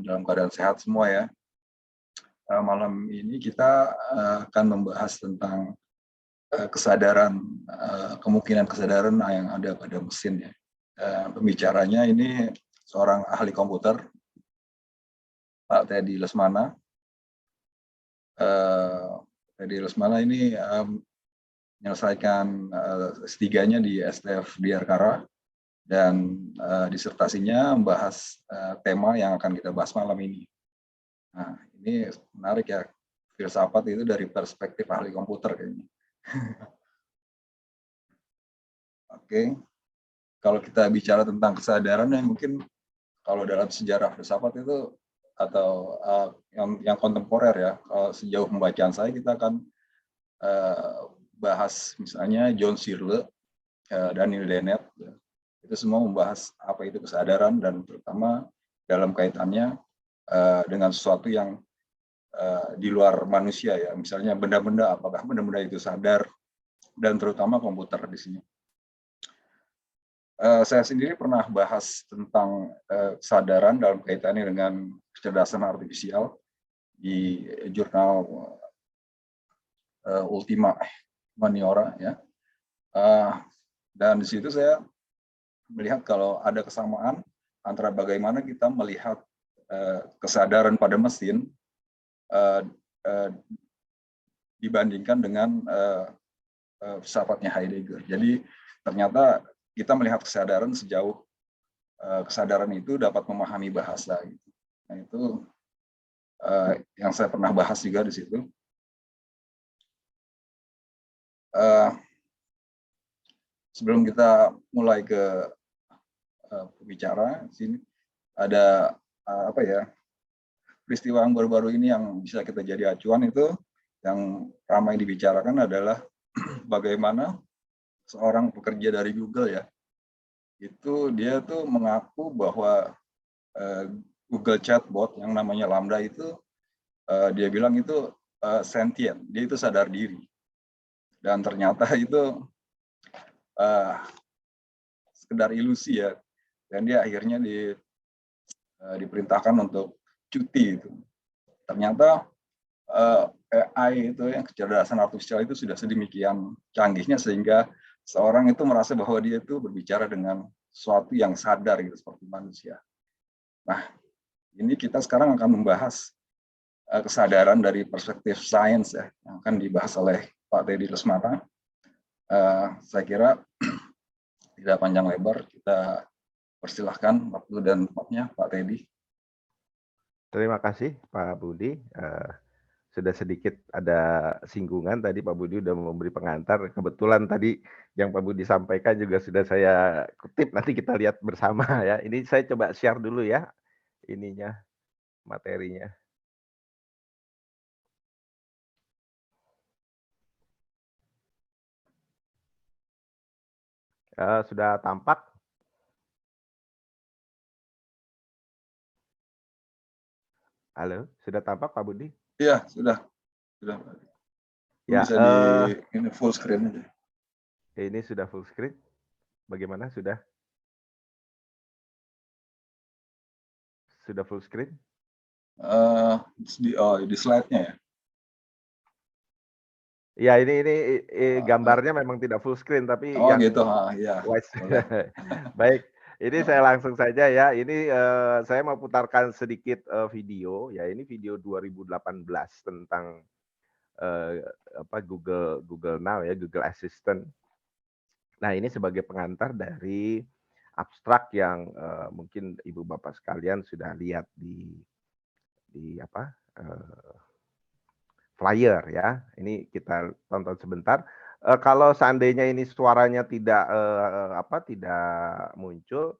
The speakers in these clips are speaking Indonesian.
dalam keadaan sehat semua ya. Malam ini kita akan membahas tentang kesadaran, kemungkinan kesadaran yang ada pada mesin ya. Pembicaranya ini seorang ahli komputer, Pak Teddy Lesmana. Teddy Lesmana ini menyelesaikan S3-nya di STF Diarkara dan disertasinya membahas tema yang akan kita bahas malam ini. Nah, ini menarik ya, filsafat itu dari perspektif ahli komputer kayaknya. Oke, kalau kita bicara tentang kesadaran yang mungkin kalau dalam sejarah filsafat itu atau yang kontemporer ya, sejauh pembacaan saya kita akan bahas misalnya John Searle, Daniel Dennett, itu semua membahas apa itu kesadaran dan terutama dalam kaitannya dengan sesuatu yang di luar manusia ya, misalnya benda-benda, apakah benda-benda itu sadar, dan terutama komputer di sini. Saya sendiri pernah bahas tentang kesadaran dalam kaitannya dengan kecerdasan artifisial di jurnal Ultima Humaniora ya, dan di situ saya melihat kalau ada kesamaan antara bagaimana kita melihat kesadaran pada mesin dibandingkan dengan filsafatnya Heidegger. Jadi ternyata kita melihat kesadaran sejauh kesadaran itu dapat memahami bahasa. Nah itu yang saya pernah bahas juga di situ. Sebelum kita mulai ke pembicara, sini ada apa ya, peristiwa yang baru-baru ini yang bisa kita jadi acuan itu yang ramai dibicarakan adalah bagaimana seorang pekerja dari Google ya, itu dia tuh mengaku bahwa Google Chatbot yang namanya Lambda itu dia bilang itu sentient, dia itu sadar diri, dan ternyata itu sekedar ilusi ya, dan dia akhirnya diperintahkan untuk cuti itu. Ternyata AI itu yang kecerdasan artifisial itu sudah sedemikian canggihnya sehingga seorang itu merasa bahwa dia itu berbicara dengan sesuatu yang sadar gitu seperti manusia. Nah, ini kita sekarang akan membahas kesadaran dari perspektif sains ya, yang akan dibahas oleh Pak Teddy Lesmana. Saya kira tidak panjang lebar, kita persilahkan waktu dan tempatnya Pak Teddy. Terima kasih Pak Budi. Sudah sedikit ada singgungan tadi Pak Budi sudah memberi pengantar. Kebetulan tadi yang Pak Budi sampaikan juga sudah saya kutip, nanti kita lihat bersama ya. Ini saya coba share dulu ya ininya, materinya. Sudah tampak? Halo, sudah tampak Pak Budi? Iya, sudah. Ya, bisa ini full screen aja. Ini sudah full screen. Bagaimana sudah? Sudah full screen? Di slide-nya ya. Ya, ini gambarnya memang tidak full screen, tapi yang gitu, ya. Baik, ini saya langsung saja ya. Ini saya mau putarkan sedikit video ya. Ini video 2018 tentang Google Now ya, Google Assistant. Nah, ini sebagai pengantar dari abstrak yang mungkin Ibu Bapak sekalian sudah lihat di flyer ya. Ini kita tonton sebentar. Kalau seandainya ini suaranya tidak tidak muncul,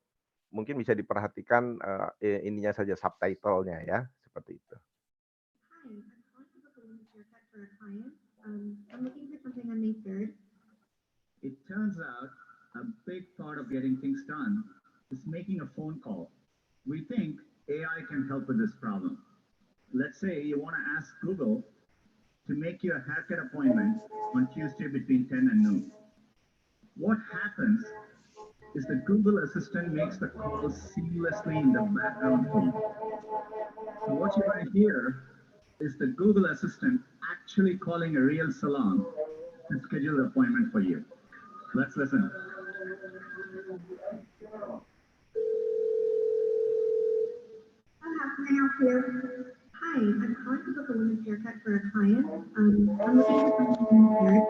mungkin bisa diperhatikan ininya saja, subtitle-nya ya, seperti itu. It turns out a big part of getting things done is making a phone call. We think AI can help with this problem. Let's say you want to ask Google to make you a haircut appointment on Tuesday between 10 and noon. What happens is the Google Assistant makes the call seamlessly in the background for you. So what you're going to hear is the Google Assistant actually calling a real salon to schedule an appointment for you. Let's listen. How can I help you? Hi, I'm calling to book a women's haircut for a client. I'm looking for someone hair.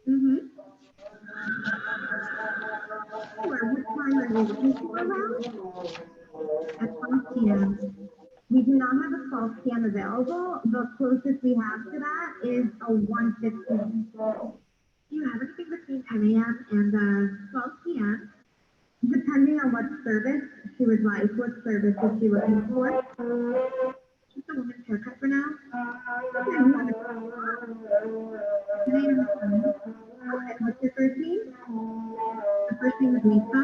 Mm-hmm. Sure, what time are you looking for around? At 12 p.m. We do not have a 12 p.m. available. The closest we have to that is a 1:15. Do you have anything between 10 a.m. and 12 p.m.? Depending on what service she would like, what service is she looking for? Just a woman's haircut for now? Okay, we have it. Okay, what's your first name? The first name is Lisa?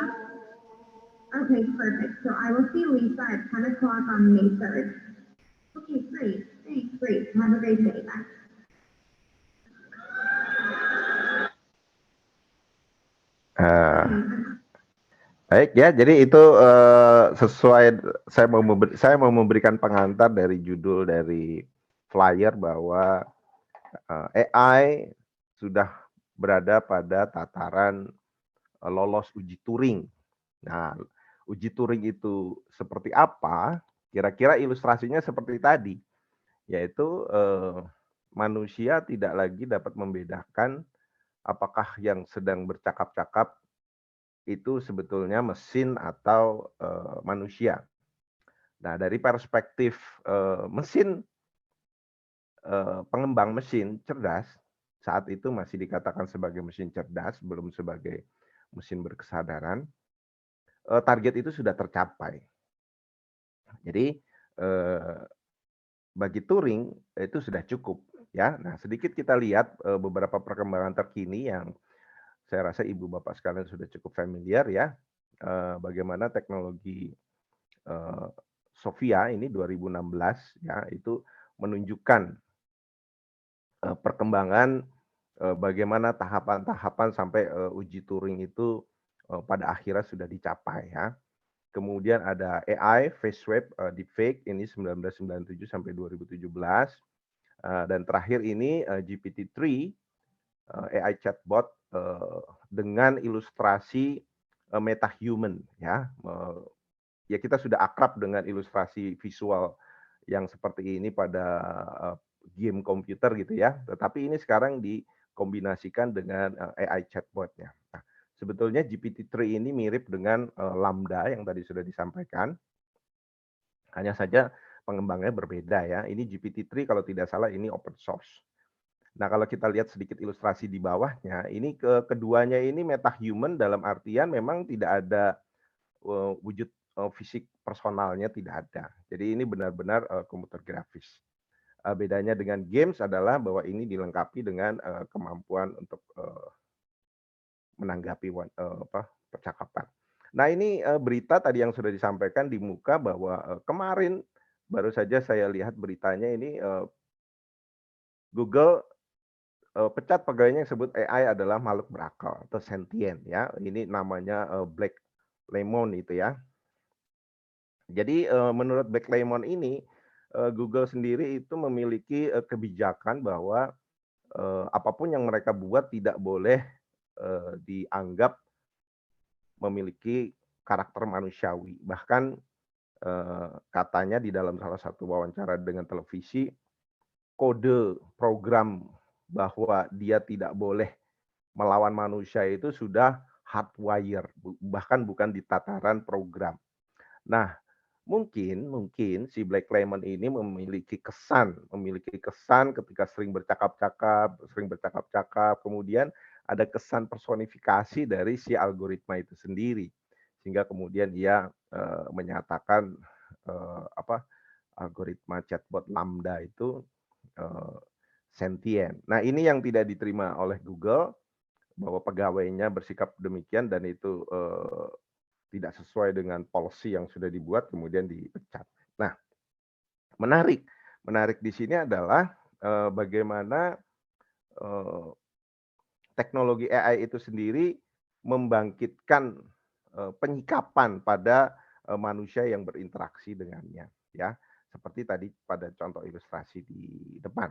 Okay, perfect. So I will see Lisa at 10 o'clock on May 3rd. Okay, great. Thanks, great. Have a great day. Bye. Baik ya, jadi itu sesuai saya mau memberikan pengantar dari judul dari flyer bahwa AI sudah berada pada tataran lolos uji Turing. Nah, uji Turing itu seperti apa? Kira-kira ilustrasinya seperti tadi, yaitu manusia tidak lagi dapat membedakan apakah yang sedang bercakap-cakap itu sebetulnya mesin atau manusia. Nah, dari perspektif mesin, pengembang mesin cerdas, saat itu masih dikatakan sebagai mesin cerdas, belum sebagai mesin berkesadaran, target itu sudah tercapai. Jadi, bagi Turing itu sudah cukup, ya. Nah, sedikit kita lihat beberapa perkembangan terkini yang saya rasa ibu bapak sekalian sudah cukup familiar ya, bagaimana teknologi Sophia ini 2016 ya itu menunjukkan perkembangan bagaimana tahapan-tahapan sampai uji Turing itu pada akhirnya sudah dicapai ya. Kemudian ada AI, face swap, deepfake ini 1997 sampai 2017 dan terakhir ini GPT-3 AI chatbot dengan ilustrasi metahuman ya. Ya kita sudah akrab dengan ilustrasi visual yang seperti ini pada game komputer gitu ya. Tetapi ini sekarang dikombinasikan dengan AI chatbotnya. Nah, sebetulnya GPT-3 ini mirip dengan Lambda yang tadi sudah disampaikan. Hanya saja pengembangnya berbeda ya. Ini GPT-3 kalau tidak salah ini open source. Nah, kalau kita lihat sedikit ilustrasi di bawahnya, ini keduanya ini metahuman dalam artian memang tidak ada wujud fisik personalnya tidak ada. Jadi ini benar-benar komputer grafis. Bedanya dengan games adalah bahwa ini dilengkapi dengan kemampuan untuk menanggapi percakapan. Nah, ini berita tadi yang sudah disampaikan di muka bahwa kemarin baru saja saya lihat beritanya ini Google pecat pegawainya yang sebut AI adalah makhluk berakal atau sentient ya. Ini namanya Black Lemon itu ya. Jadi menurut Black Lemon ini Google sendiri itu memiliki kebijakan bahwa apapun yang mereka buat tidak boleh dianggap memiliki karakter manusiawi. Bahkan katanya di dalam salah satu wawancara dengan televisi kode program bahwa dia tidak boleh melawan manusia itu sudah hardwire, bahkan bukan di tataran program. Nah, mungkin si Black Lemon ini memiliki kesan ketika sering bercakap-cakap, kemudian ada kesan personifikasi dari si algoritma itu sendiri, sehingga kemudian dia menyatakan algoritma chatbot Lambda itu sentient. Nah, ini yang tidak diterima oleh Google, bahwa pegawainya bersikap demikian dan itu tidak sesuai dengan policy yang sudah dibuat, kemudian dipecat. Nah, menarik di sini adalah bagaimana teknologi AI itu sendiri membangkitkan penyikapan pada manusia yang berinteraksi dengannya, ya. Seperti tadi pada contoh ilustrasi di depan.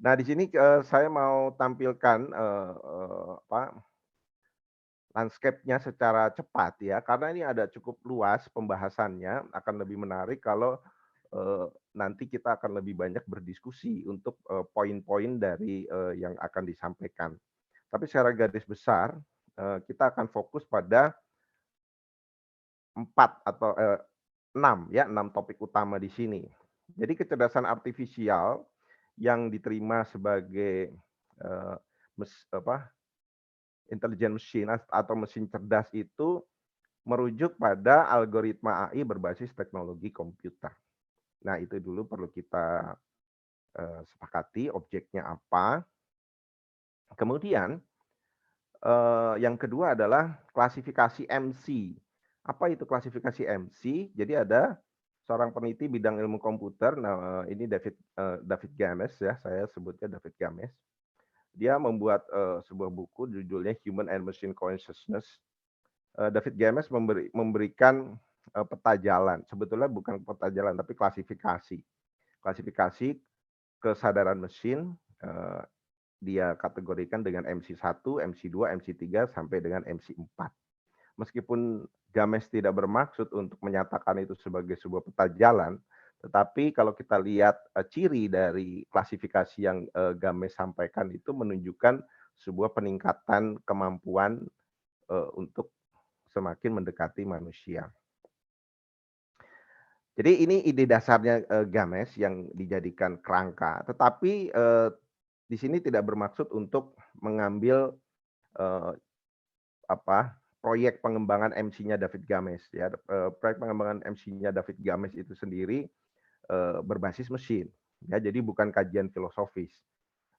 Nah, di sini, saya mau tampilkan, landscape-nya secara cepat ya, karena ini ada cukup luas pembahasannya, akan lebih menarik kalau, nanti kita akan lebih banyak berdiskusi untuk, poin-poin dari, yang akan disampaikan. Tapi secara garis besar, kita akan fokus pada 4 atau, 6 ya, 6 topik utama di sini. Jadi kecerdasan artifisial yang diterima sebagai, eee, mes apa, intelligent machine atau mesin cerdas itu merujuk pada algoritma AI berbasis teknologi komputer. Nah, itu dulu perlu kita, sepakati objeknya apa. Kemudian, yang kedua adalah klasifikasi MC. Apa itu klasifikasi MC? Jadi ada seorang peneliti bidang ilmu komputer, nah, ini David Games ya, saya sebutnya David Games. Dia membuat, sebuah buku judulnya Human and Machine Consciousness. David Games memberikan, peta jalan, sebetulnya bukan peta jalan tapi klasifikasi. Klasifikasi kesadaran mesin, dia kategorikan dengan MC1, MC2, MC3, sampai dengan MC4. Meskipun Games tidak bermaksud untuk menyatakan itu sebagai sebuah peta jalan, tetapi kalau kita lihat, ciri dari klasifikasi yang, Games sampaikan itu menunjukkan sebuah peningkatan kemampuan, untuk semakin mendekati manusia. Jadi ini ide dasarnya, Games yang dijadikan kerangka, tetapi, di sini tidak bermaksud untuk mengambil, eee, proyek pengembangan MC-nya David Games ya, proyek pengembangan MC-nya David Games itu sendiri, berbasis mesin, ya. Jadi bukan kajian filosofis,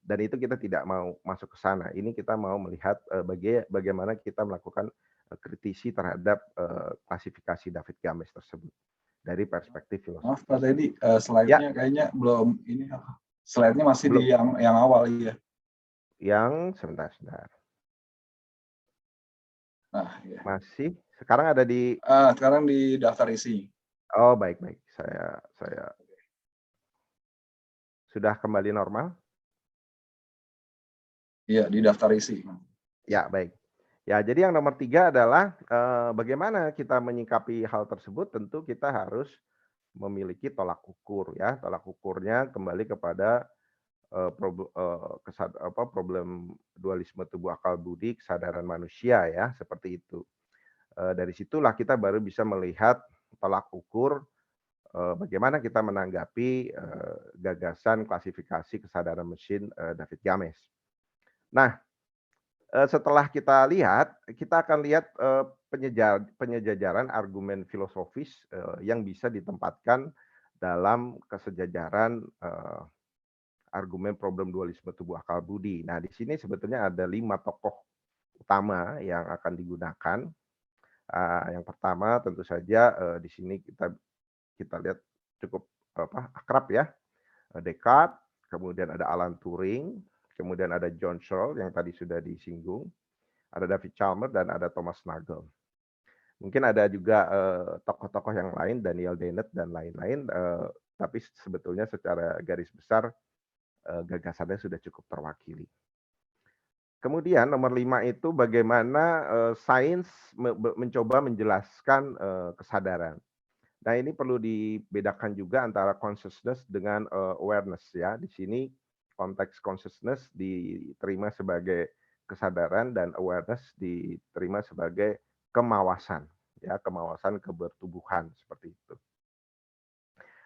dan itu kita tidak mau masuk ke sana. Ini kita mau melihat, bagaimana kita melakukan, kritisi terhadap, klasifikasi David Games tersebut dari perspektif Maaf filosofi. Pak Teddy, Ya, slide-nya kayaknya belum ini, slide-nya masih di belum. yang awal ya. Sebentar. Nah, ya. Masih, sekarang ada di Sekarang di daftar isi. oh, baik. Saya sudah kembali normal? Iya, di daftar isi. Ya, baik. Ya, jadi yang nomor 3 adalah, bagaimana kita menyikapi hal tersebut, tentu kita harus memiliki tolak ukur ya. Tolak ukurnya kembali kepada, problem dualisme tubuh akal budi, kesadaran manusia ya, seperti itu. Dari situlah kita baru bisa melihat tolak ukur, bagaimana kita menanggapi, gagasan klasifikasi kesadaran mesin, David Games. Nah, setelah kita lihat, kita akan lihat, penyejajaran argumen filosofis, yang bisa ditempatkan dalam kesejajaran, argumen problem dualisme tubuh akal budi. Nah, di sini sebetulnya ada 5 tokoh utama yang akan digunakan. Yang pertama tentu saja, di sini kita lihat cukup akrab ya, Descartes, kemudian ada Alan Turing, kemudian ada John Searle yang tadi sudah disinggung, ada David Chalmers dan ada Thomas Nagel. Mungkin ada juga, tokoh-tokoh yang lain, Daniel Dennett dan lain-lain, tapi sebetulnya secara garis besar, gagasannya sudah cukup terwakili. Kemudian nomor 5 itu bagaimana, sains mencoba menjelaskan, kesadaran. Nah, ini perlu dibedakan juga antara consciousness dengan, awareness ya. Di sini konteks consciousness diterima sebagai kesadaran dan awareness diterima sebagai kemawasan, ya, kemawasan kebertubuhan, seperti itu.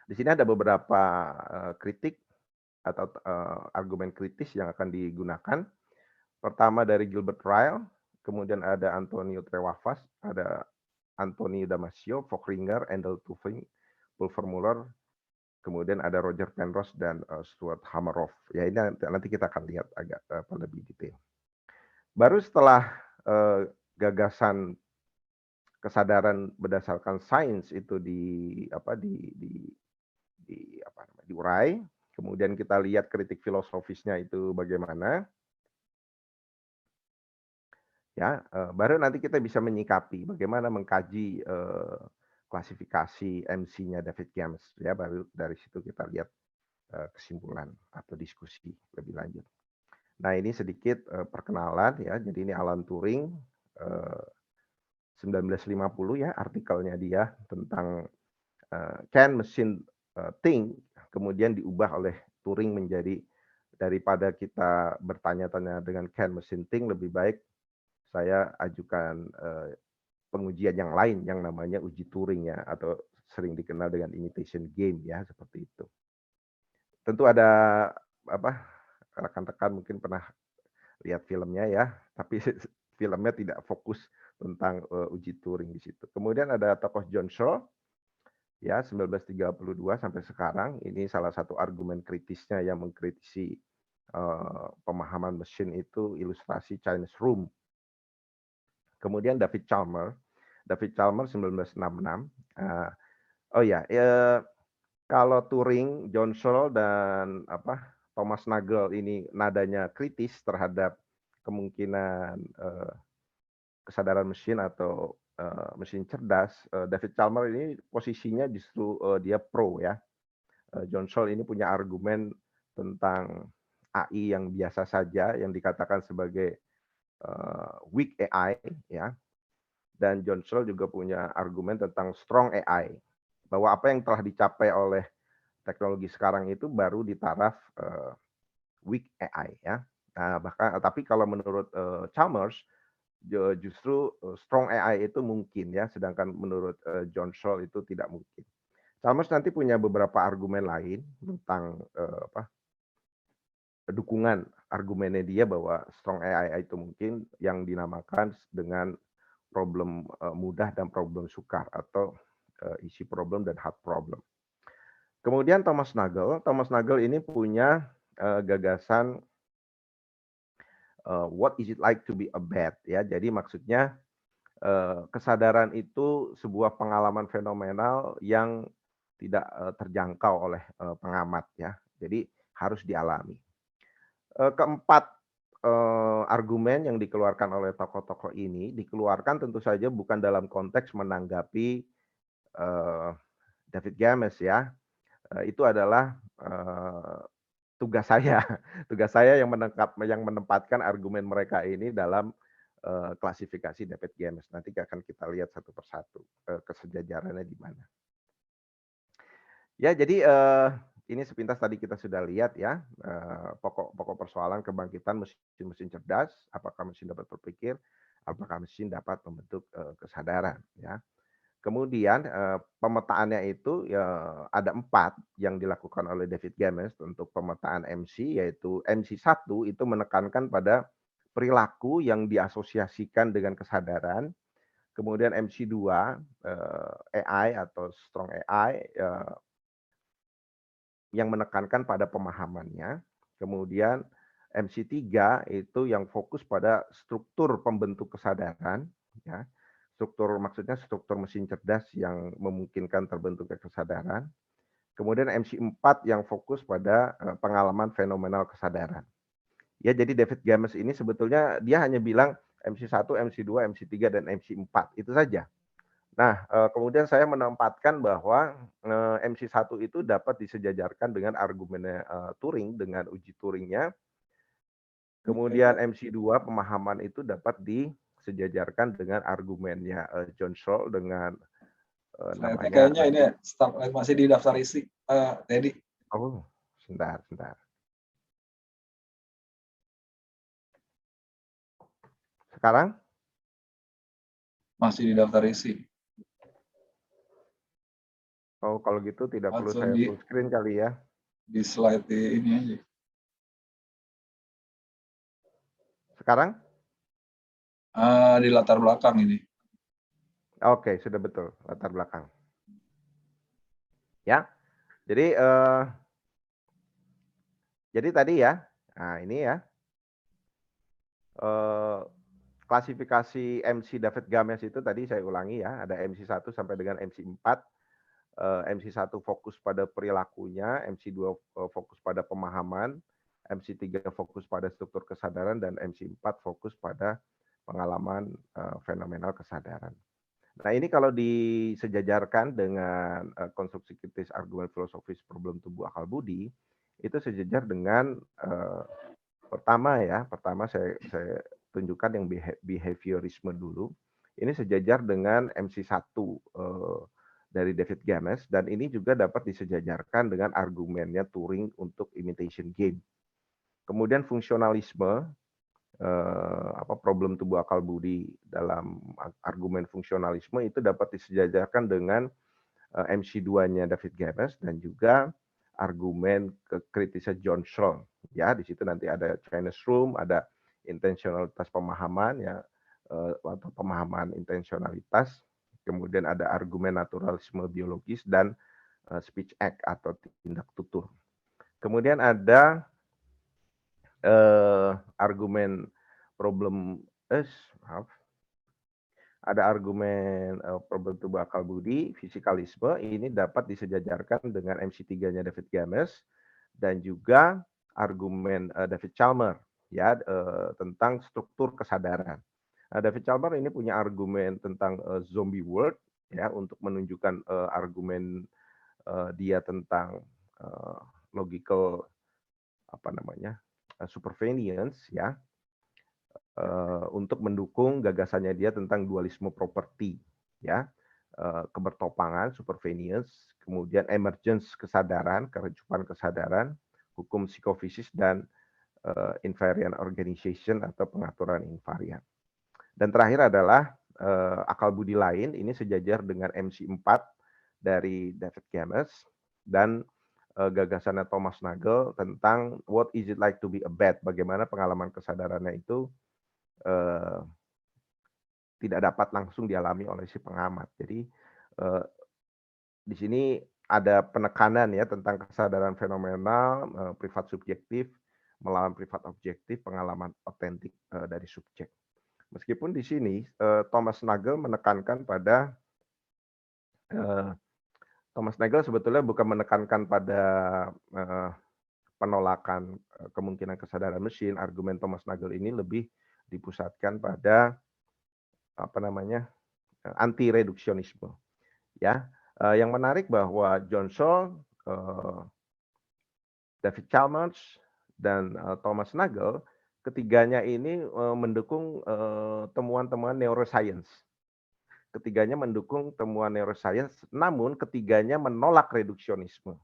Di sini ada beberapa, kritik atau, argumen kritis yang akan digunakan. Pertama dari Gilbert Ryle, kemudian ada Antonio Trewavas, ada Anthony Damasio, Fokringer, Endel Turing, Pulvermuller, kemudian ada Roger Penrose dan, Stuart Hameroff. Ya, ini nanti kita akan lihat agak, lebih detail. Baru setelah, gagasan kesadaran berdasarkan sains itu diurai, kemudian kita lihat kritik filosofisnya itu bagaimana. Ya, baru nanti kita bisa menyikapi bagaimana mengkaji, klasifikasi MC-nya David Games ya, baru dari situ kita lihat kesimpulan atau diskusi lebih lanjut. Nah, ini sedikit perkenalan ya. Jadi ini Alan Turing 1950 ya, artikelnya dia tentang can machine think, kemudian diubah oleh Turing menjadi daripada kita bertanya-tanya dengan can machine think, lebih baik saya ajukan pengujian yang lain yang namanya uji Turing ya, atau sering dikenal dengan imitation game ya, seperti itu. Tentu ada apa, rekan-rekan mungkin pernah lihat filmnya ya, tapi filmnya tidak fokus tentang uji Turing di situ. Kemudian ada tokoh John Searle ya, 1932 sampai sekarang. Ini salah satu argumen kritisnya yang mengkritisi pemahaman mesin itu ilustrasi Chinese Room. Kemudian David Chalmers 1966. Oh ya, kalau Turing, John Searle dan Thomas Nagel ini nadanya kritis terhadap kemungkinan kesadaran mesin atau mesin cerdas. David Chalmers ini posisinya justru dia pro ya. John Searle ini punya argumen tentang AI yang biasa saja yang dikatakan sebagai weak AI ya. Dan John Searle juga punya argumen tentang strong AI, bahwa apa yang telah dicapai oleh teknologi sekarang itu baru di taraf weak AI ya. Nah, bahkan tapi kalau menurut Chalmers justru strong AI itu mungkin ya, sedangkan menurut John Searle itu tidak mungkin. Chalmers nanti punya beberapa argumen lain tentang dukungan argumennya dia bahwa strong AI itu mungkin yang dinamakan dengan problem mudah dan problem sukar, atau easy problem dan hard problem. Kemudian Thomas Nagel ini punya gagasan what is it like to be a bat ya. Jadi maksudnya kesadaran itu sebuah pengalaman fenomenal yang tidak terjangkau oleh pengamat ya. Jadi harus dialami. Keempat argumen yang dikeluarkan oleh tokoh-tokoh ini dikeluarkan tentu saja bukan dalam konteks menanggapi David Games ya. Itu adalah tugas saya. Tugas saya yang menempatkan argumen mereka ini dalam klasifikasi David Games. Nanti akan kita lihat satu persatu kesejajarannya di mana. Ya, jadi ini sepintas tadi kita sudah lihat ya, pokok persoalan kebangkitan mesin cerdas, apakah mesin dapat berpikir, apakah mesin dapat membentuk kesadaran ya. Kemudian pemetaannya itu ya ada 4 yang dilakukan oleh David Games untuk pemetaan MC, yaitu MC1 itu menekankan pada perilaku yang diasosiasikan dengan kesadaran. Kemudian MC2 AI atau strong AI yang menekankan pada pemahamannya. Kemudian MC3 itu yang fokus pada struktur pembentuk kesadaran ya. Struktur maksudnya struktur mesin cerdas yang memungkinkan terbentuknya kesadaran. Kemudian MC4 yang fokus pada pengalaman fenomenal kesadaran. Ya, jadi David Games ini sebetulnya dia hanya bilang MC1, MC2, MC3 dan MC4 itu saja. Nah, kemudian saya menempatkan bahwa MC1 itu dapat disejajarkan dengan argumennya Turing, dengan uji Turingnya. Kemudian MC2 pemahaman itu dapat disejajarkan dengan argumennya John Searle dengan namanya. Kayaknya ini masih di daftar isi, Teddy. Oh, sebentar. Sekarang? Masih di daftar isi. Oh, kalau gitu tidak perlu saya full screen kali ya. Di slide ini aja. Sekarang? Di latar belakang ini. Oke, sudah betul, latar belakang. Ya, jadi tadi ya, nah ini ya, klasifikasi MC David Games itu tadi saya ulangi ya, ada MC1 sampai dengan MC4. MC1 fokus pada perilakunya, MC2 fokus pada pemahaman, MC3 fokus pada struktur kesadaran, dan MC4 fokus pada pengalaman fenomenal kesadaran. Nah, ini kalau disejajarkan dengan konstruksi kritis argumen filosofis problem tubuh akal budi, itu sejajar dengan pertama saya tunjukkan yang behaviorisme dulu. Ini sejajar dengan MC1 dari David Games, dan ini juga dapat disejajarkan dengan argumennya Turing untuk imitation game. Kemudian fungsionalisme, problem tubuh akal budi dalam argumen fungsionalisme itu dapat disejajarkan dengan MC2-nya David Games dan juga argumen kritisnya John Searle. Ya, di situ nanti ada Chinese Room, ada intensionalitas pemahaman ya, atau pemahaman intensionalitas. Kemudian ada argumen naturalisme biologis dan speech act atau tindak tutur. Kemudian ada argumen problem ada argumen problem tubuh akal budi, fisikalisme, ini dapat disejajarkan dengan MC3-nya David Games dan juga argumen David Chalmers ya tentang struktur kesadaran. David Chalmers ini punya argumen tentang zombie world ya untuk menunjukkan argumen dia tentang logical supervenience ya. Untuk mendukung gagasannya dia tentang dualisme properti, ya, kebertopangan, supervenience, kemudian emergence kesadaran, kerecupan kesadaran, hukum psikofisis dan invariant organization atau pengaturan invarian. Dan terakhir adalah akal budi lain, ini sejajar dengan MC4 dari David Games dan gagasannya Thomas Nagel tentang what is it like to be a bat, bagaimana pengalaman kesadarannya itu tidak dapat langsung dialami oleh si pengamat. Jadi di sini ada penekanan ya tentang kesadaran fenomenal, privat subjektif melawan privat objektif, pengalaman otentik dari subjek. Meskipun di sini Thomas Nagel menekankan pada Thomas Nagel sebetulnya bukan menekankan pada penolakan kemungkinan kesadaran mesin. Argumen Thomas Nagel ini lebih dipusatkan pada anti reduksionisme ya. Yang menarik bahwa John Searle, David Chalmers dan Thomas Nagel ketiganya ini mendukung temuan-temuan neuroscience. Ketiganya mendukung temuan neuroscience, namun ketiganya menolak reduksionisme.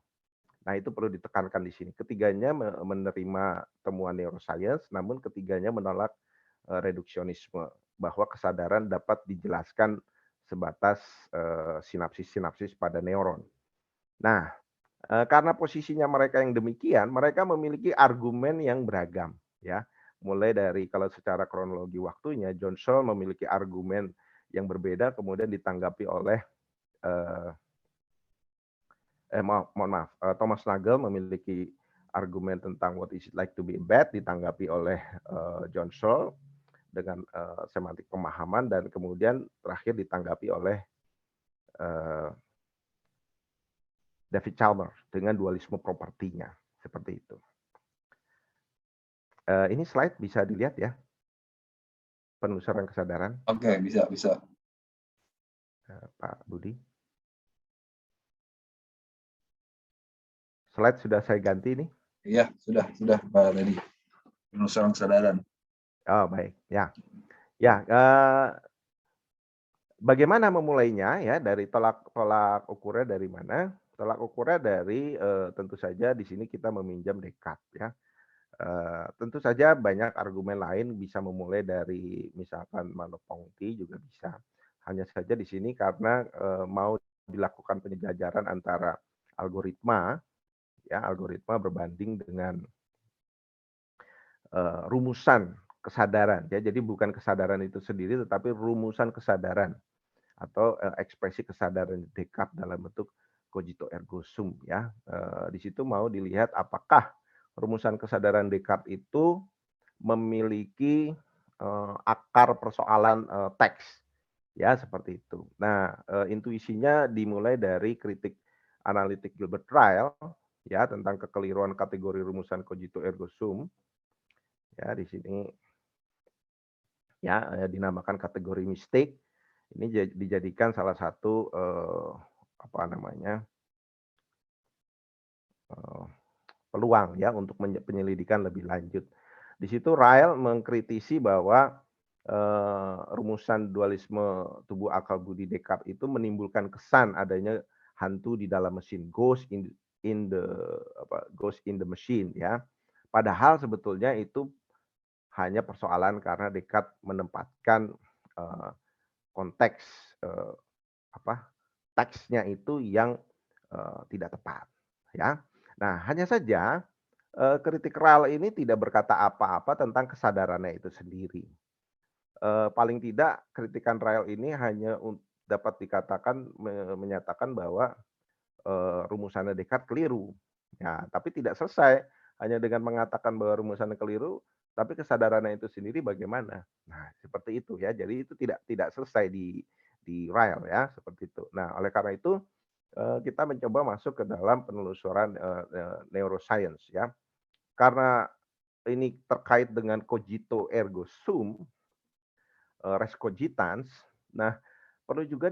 Nah, itu perlu ditekankan di sini. Ketiganya menerima temuan neuroscience, namun ketiganya menolak reduksionisme, bahwa kesadaran dapat dijelaskan sebatas sinapsis-sinapsis pada neuron. Nah, karena posisinya mereka yang demikian, mereka memiliki argumen yang beragam, ya. Mulai dari kalau secara kronologi waktunya, John Searle memiliki argumen yang berbeda, kemudian ditanggapi oleh Thomas Nagel memiliki argumen tentang what is it like to be a bat, ditanggapi oleh John Searle dengan semantik pemahaman, dan kemudian terakhir ditanggapi oleh David Chalmers dengan dualisme propertinya, seperti itu. Ini slide bisa dilihat ya, penelusuran kesadaran. Oke, bisa. Pak Budi. Slide sudah saya ganti nih. Iya, sudah Pak tadi. Penelusuran kesadaran. Oh, baik. Ya. Ya, bagaimana memulainya ya, dari tolak ukurnya dari mana? Tolak ukurnya dari tentu saja di sini kita meminjam Descartes ya. Tentu saja banyak argumen lain bisa memulai dari misalkan Merleau-Ponty juga bisa. Hanya saja di sini karena mau dilakukan penyejajaran antara algoritma berbanding dengan rumusan kesadaran ya. Jadi bukan kesadaran itu sendiri tetapi rumusan kesadaran atau ekspresi kesadaran Descartes dalam bentuk cogito ergo sum ya. Di situ mau dilihat apakah rumusan kesadaran Descartes itu memiliki akar persoalan teks ya, seperti itu. Nah, intuisinya dimulai dari kritik analitik Gilbert Ryle ya tentang kekeliruan kategori rumusan cogito ergo sum. Ya, di sini ya dinamakan kategori mistake Ini dijadikan salah satu peluang ya untuk penyelidikan lebih lanjut. Di situ Ryle mengkritisi bahwa rumusan dualisme tubuh akal budi Descartes itu menimbulkan kesan adanya hantu di dalam mesin, ghost in the machine ya. Padahal sebetulnya itu hanya persoalan karena Descartes menempatkan konteks teksnya itu yang tidak tepat ya. Nah, hanya saja kritik Ryle ini tidak berkata apa-apa tentang kesadarannya itu sendiri. Paling tidak kritikan Ryle ini hanya dapat dikatakan menyatakan bahwa rumusannya Descartes keliru. Ya, tapi tidak selesai hanya dengan mengatakan bahwa rumusannya keliru, tapi kesadarannya itu sendiri bagaimana. Nah, seperti itu ya. Jadi itu tidak selesai di Ryle ya, seperti itu. Nah, oleh karena itu kita mencoba masuk ke dalam penelusuran neuroscience ya. Karena ini terkait dengan cogito ergo sum, res cogitans. Nah, perlu juga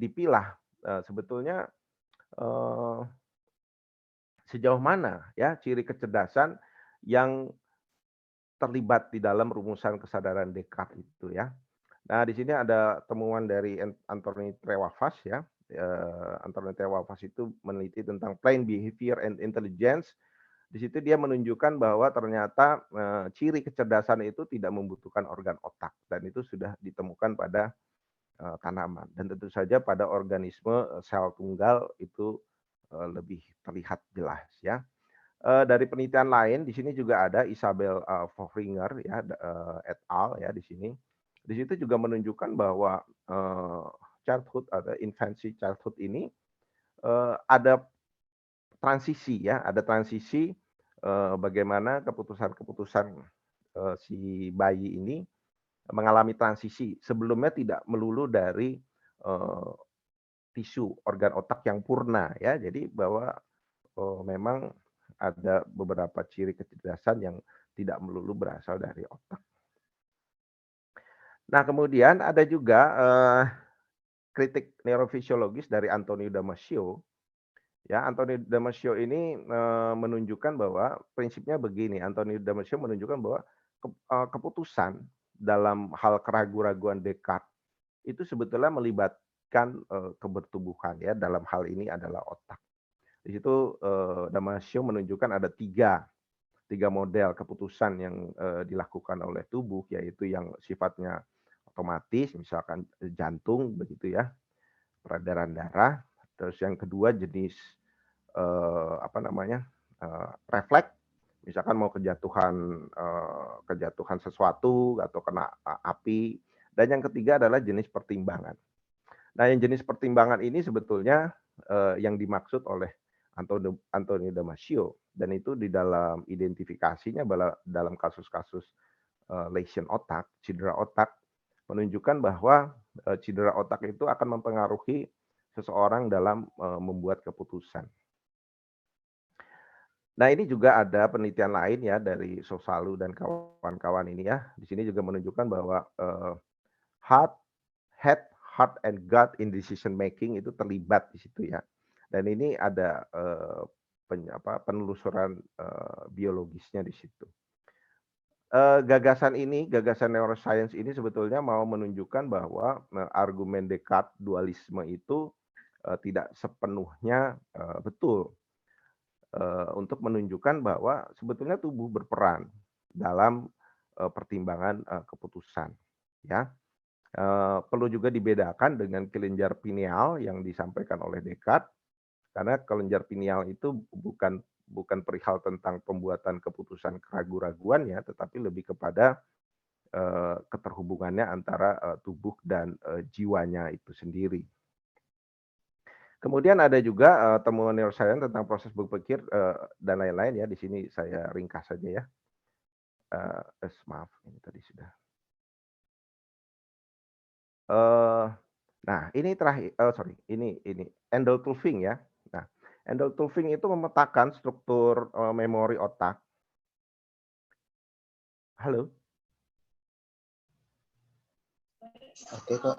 dipilah sebetulnya sejauh mana ya ciri kecerdasan yang terlibat di dalam rumusan kesadaran Descartes itu ya. Nah, di sini ada temuan dari Anthony Trewavas ya. Anthony Trewavas itu meneliti tentang plain behavior and intelligence. Di situ dia menunjukkan bahwa ternyata ciri kecerdasan itu tidak membutuhkan organ otak dan itu sudah ditemukan pada tanaman dan tentu saja pada organisme sel tunggal itu lebih terlihat jelas ya. Dari penelitian lain di sini juga ada Isabel Fofringer ya et al ya di sini. Di situ juga menunjukkan bahwa childhood atau infancy childhood ini ada transisi ya, ada transisi bagaimana keputusan-keputusan si bayi ini mengalami transisi. Sebelumnya tidak melulu dari tisu organ otak yang purna ya. Jadi bahwa memang ada beberapa ciri kecerdasan yang tidak melulu berasal dari otak. Nah, kemudian ada juga kritik neurofisiologis dari Antonio Damasio. Ya, Antonio Damasio ini menunjukkan bahwa prinsipnya begini, Antonio Damasio menunjukkan bahwa keputusan dalam hal keraguan-raguan Descartes itu sebetulnya melibatkan kebertubuhan ya, dalam hal ini adalah otak. Di situ Damasio menunjukkan ada tiga model keputusan yang dilakukan oleh tubuh, yaitu yang sifatnya otomatis, misalkan jantung begitu ya, peredaran darah. Terus yang kedua jenis refleks, misalkan mau kejatuhan sesuatu atau kena api. Dan yang ketiga adalah jenis pertimbangan. Nah, yang jenis pertimbangan ini sebetulnya yang dimaksud oleh Antonio Damasio, dan itu di dalam identifikasinya dalam kasus-kasus lesion otak, cedera otak, menunjukkan bahwa cedera otak itu akan mempengaruhi seseorang dalam membuat keputusan. Nah, ini juga ada penelitian lain ya dari Sosalu dan kawan-kawan ini ya. Di sini juga menunjukkan bahwa head, heart, and gut in decision making itu terlibat di situ ya. Dan ini ada penelusuran biologisnya di situ. Gagasan neuroscience ini sebetulnya mau menunjukkan bahwa argumen Descartes dualisme itu tidak sepenuhnya betul. Untuk menunjukkan bahwa sebetulnya tubuh berperan dalam pertimbangan keputusan ya. Perlu juga dibedakan dengan kelenjar pineal yang disampaikan oleh Descartes, karena kelenjar pineal itu bukan perihal tentang pembuatan keputusan keraguan-raguan ya, tetapi lebih kepada keterhubungannya antara tubuh dan jiwanya itu sendiri. Kemudian ada juga temuan neuroscience tentang proses berpikir dan lain-lain ya. Di sini saya ringkas saja ya. Maaf, ini tadi sudah. Nah, ini terakhir. Ini endotulfing ya. Nah, endotulfing itu memetakan struktur memori otak. Halo. Oke kok,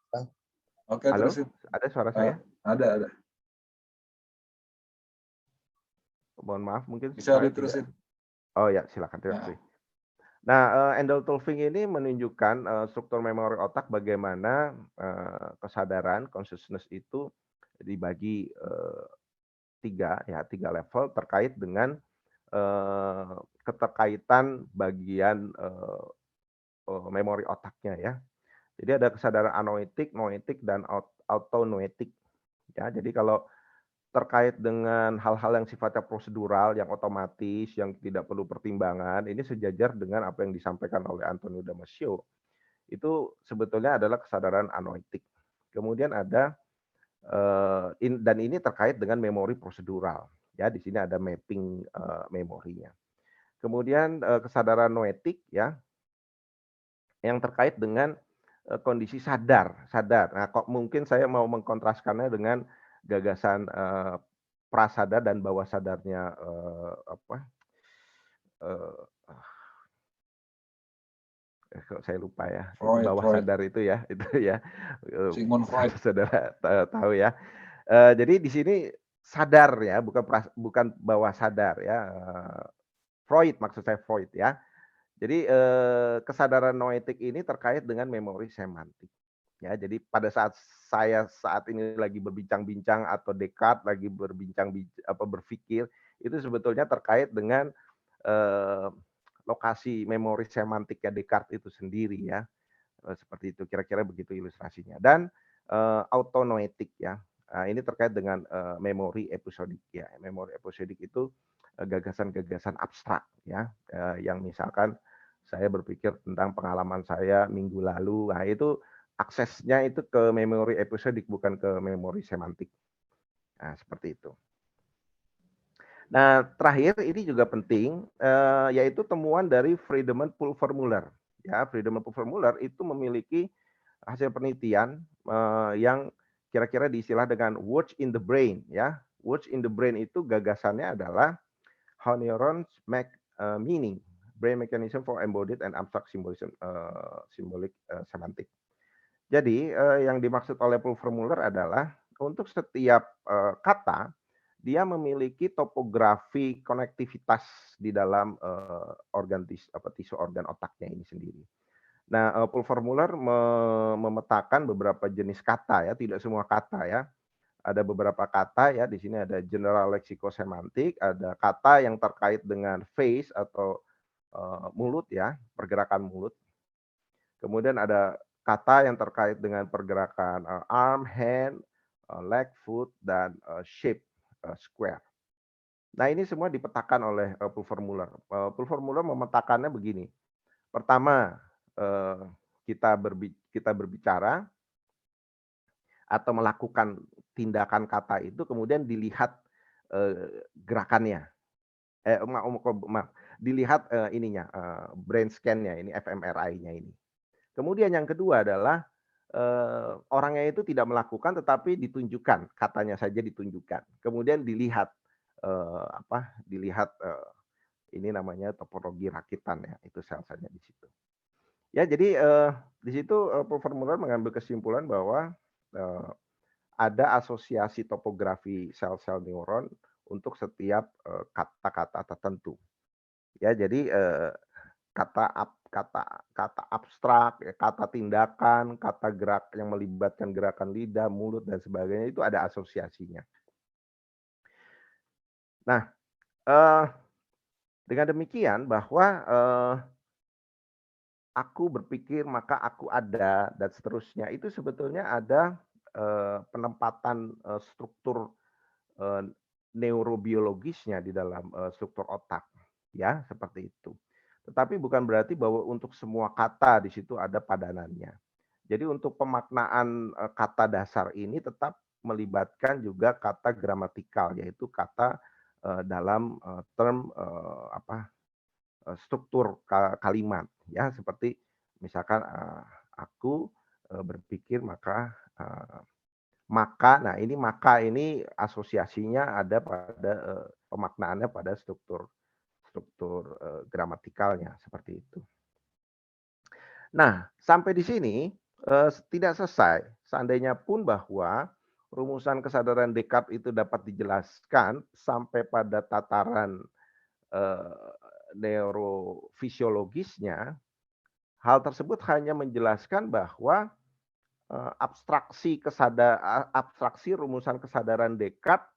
Bang. Oke, Halo, terusin. ada suara Eh, saya? ada. Mohon maaf, mungkin Bisa suara tidak. diterusin. Oh ya, silakan. Terima kasih. Nah, endotolfing ini menunjukkan struktur memori otak bagaimana kesadaran consciousness itu dibagi tiga level terkait dengan keterkaitan bagian memori otaknya ya. Jadi ada kesadaran anoetik, noetik, dan autonoetik. Ya, jadi kalau terkait dengan hal-hal yang sifatnya prosedural, yang otomatis, yang tidak perlu pertimbangan, ini sejajar dengan apa yang disampaikan oleh Antonio Damasio. Itu sebetulnya adalah kesadaran anoetik. Kemudian ada dan ini terkait dengan memori prosedural. Ya, di sini ada mapping memorinya. Kemudian kesadaran noetik ya, yang terkait dengan kondisi sadar. Nah, kok mungkin saya mau mengkontraskannya dengan gagasan prasadar dan bawah sadarnya kok saya lupa ya, Freud. bawah sadar itu ya, Sigmund Freud. saudara tahu ya. Jadi di sini sadar ya, bukan bawah sadar ya. Freud, maksud saya Freud ya. Jadi kesadaran noetik ini terkait dengan memori semantik. Ya, jadi pada saat saya saat ini lagi berbincang-bincang atau Descartes lagi berpikir, itu sebetulnya terkait dengan lokasi memori semantiknya Descartes itu sendiri ya. Seperti itu, kira-kira begitu ilustrasinya. Dan autonoetik ya. Ini terkait dengan memori episodik ya. Memori episodik itu gagasan-gagasan abstrak ya, yang misalkan saya berpikir tentang pengalaman saya minggu lalu. Nah, itu aksesnya itu ke memori episodik, bukan ke memori semantik. Nah, seperti itu. Nah, terakhir ini juga penting, yaitu temuan dari Friedemann-Pulver-Müller. Ya, Friedemann-Pulver-Müller itu memiliki hasil penelitian yang kira-kira diistilah dengan words in the brain. Ya, words in the brain itu gagasannya adalah how neurons make meaning, brain mechanism for embodied and abstract symbolism, symbolic semantic. Jadi yang dimaksud oleh Pulver-Müller adalah untuk setiap kata dia memiliki topografi konektivitas di dalam tisu organ otaknya ini sendiri. Nah, Pulver-Müller memetakan beberapa jenis kata ya, tidak semua kata ya. Ada beberapa kata ya, di sini ada general leksikosemantik, ada kata yang terkait dengan face atau mulut ya, pergerakan mulut. Kemudian ada kata yang terkait dengan pergerakan arm, hand, leg, foot, dan shape, square. Nah, ini semua dipetakan oleh Pulver-Müller. Pulver-Müller memetakannya begini. Pertama, kita berbicara atau melakukan tindakan kata itu, kemudian dilihat gerakannya. Maaf, dilihat ininya, brain scan-nya, ini fMRI-nya ini. Kemudian yang kedua adalah orangnya itu tidak melakukan tetapi ditunjukkan, katanya saja ditunjukkan. Kemudian dilihat ini namanya topologi rakitan ya, itu sel-selnya di situ. Ya, jadi di situ Pulver-Müller mengambil kesimpulan bahwa ada asosiasi topografi sel-sel neuron untuk setiap kata-kata tertentu. Ya, jadi kata abstrak, kata tindakan, kata gerak yang melibatkan gerakan lidah, mulut, dan sebagainya itu ada asosiasinya. Nah, dengan demikian bahwa aku berpikir maka aku ada dan seterusnya itu sebetulnya ada penempatan struktur neurobiologisnya di dalam struktur otak ya, seperti itu. Tetapi bukan berarti bahwa untuk semua kata di situ ada padanannya. Jadi untuk pemaknaan kata dasar ini tetap melibatkan juga kata gramatikal, yaitu kata dalam term struktur kalimat ya, seperti misalkan aku berpikir maka nah ini maka ini asosiasinya ada pada pemaknaannya pada struktur gramatikalnya seperti itu. Nah, sampai di sini Tidak selesai. Seandainya pun bahwa rumusan kesadaran Descartes itu dapat dijelaskan sampai pada tataran, eee, neurofisiologisnya, hal tersebut hanya menjelaskan bahwa, abstraksi rumusan kesadaran Descartes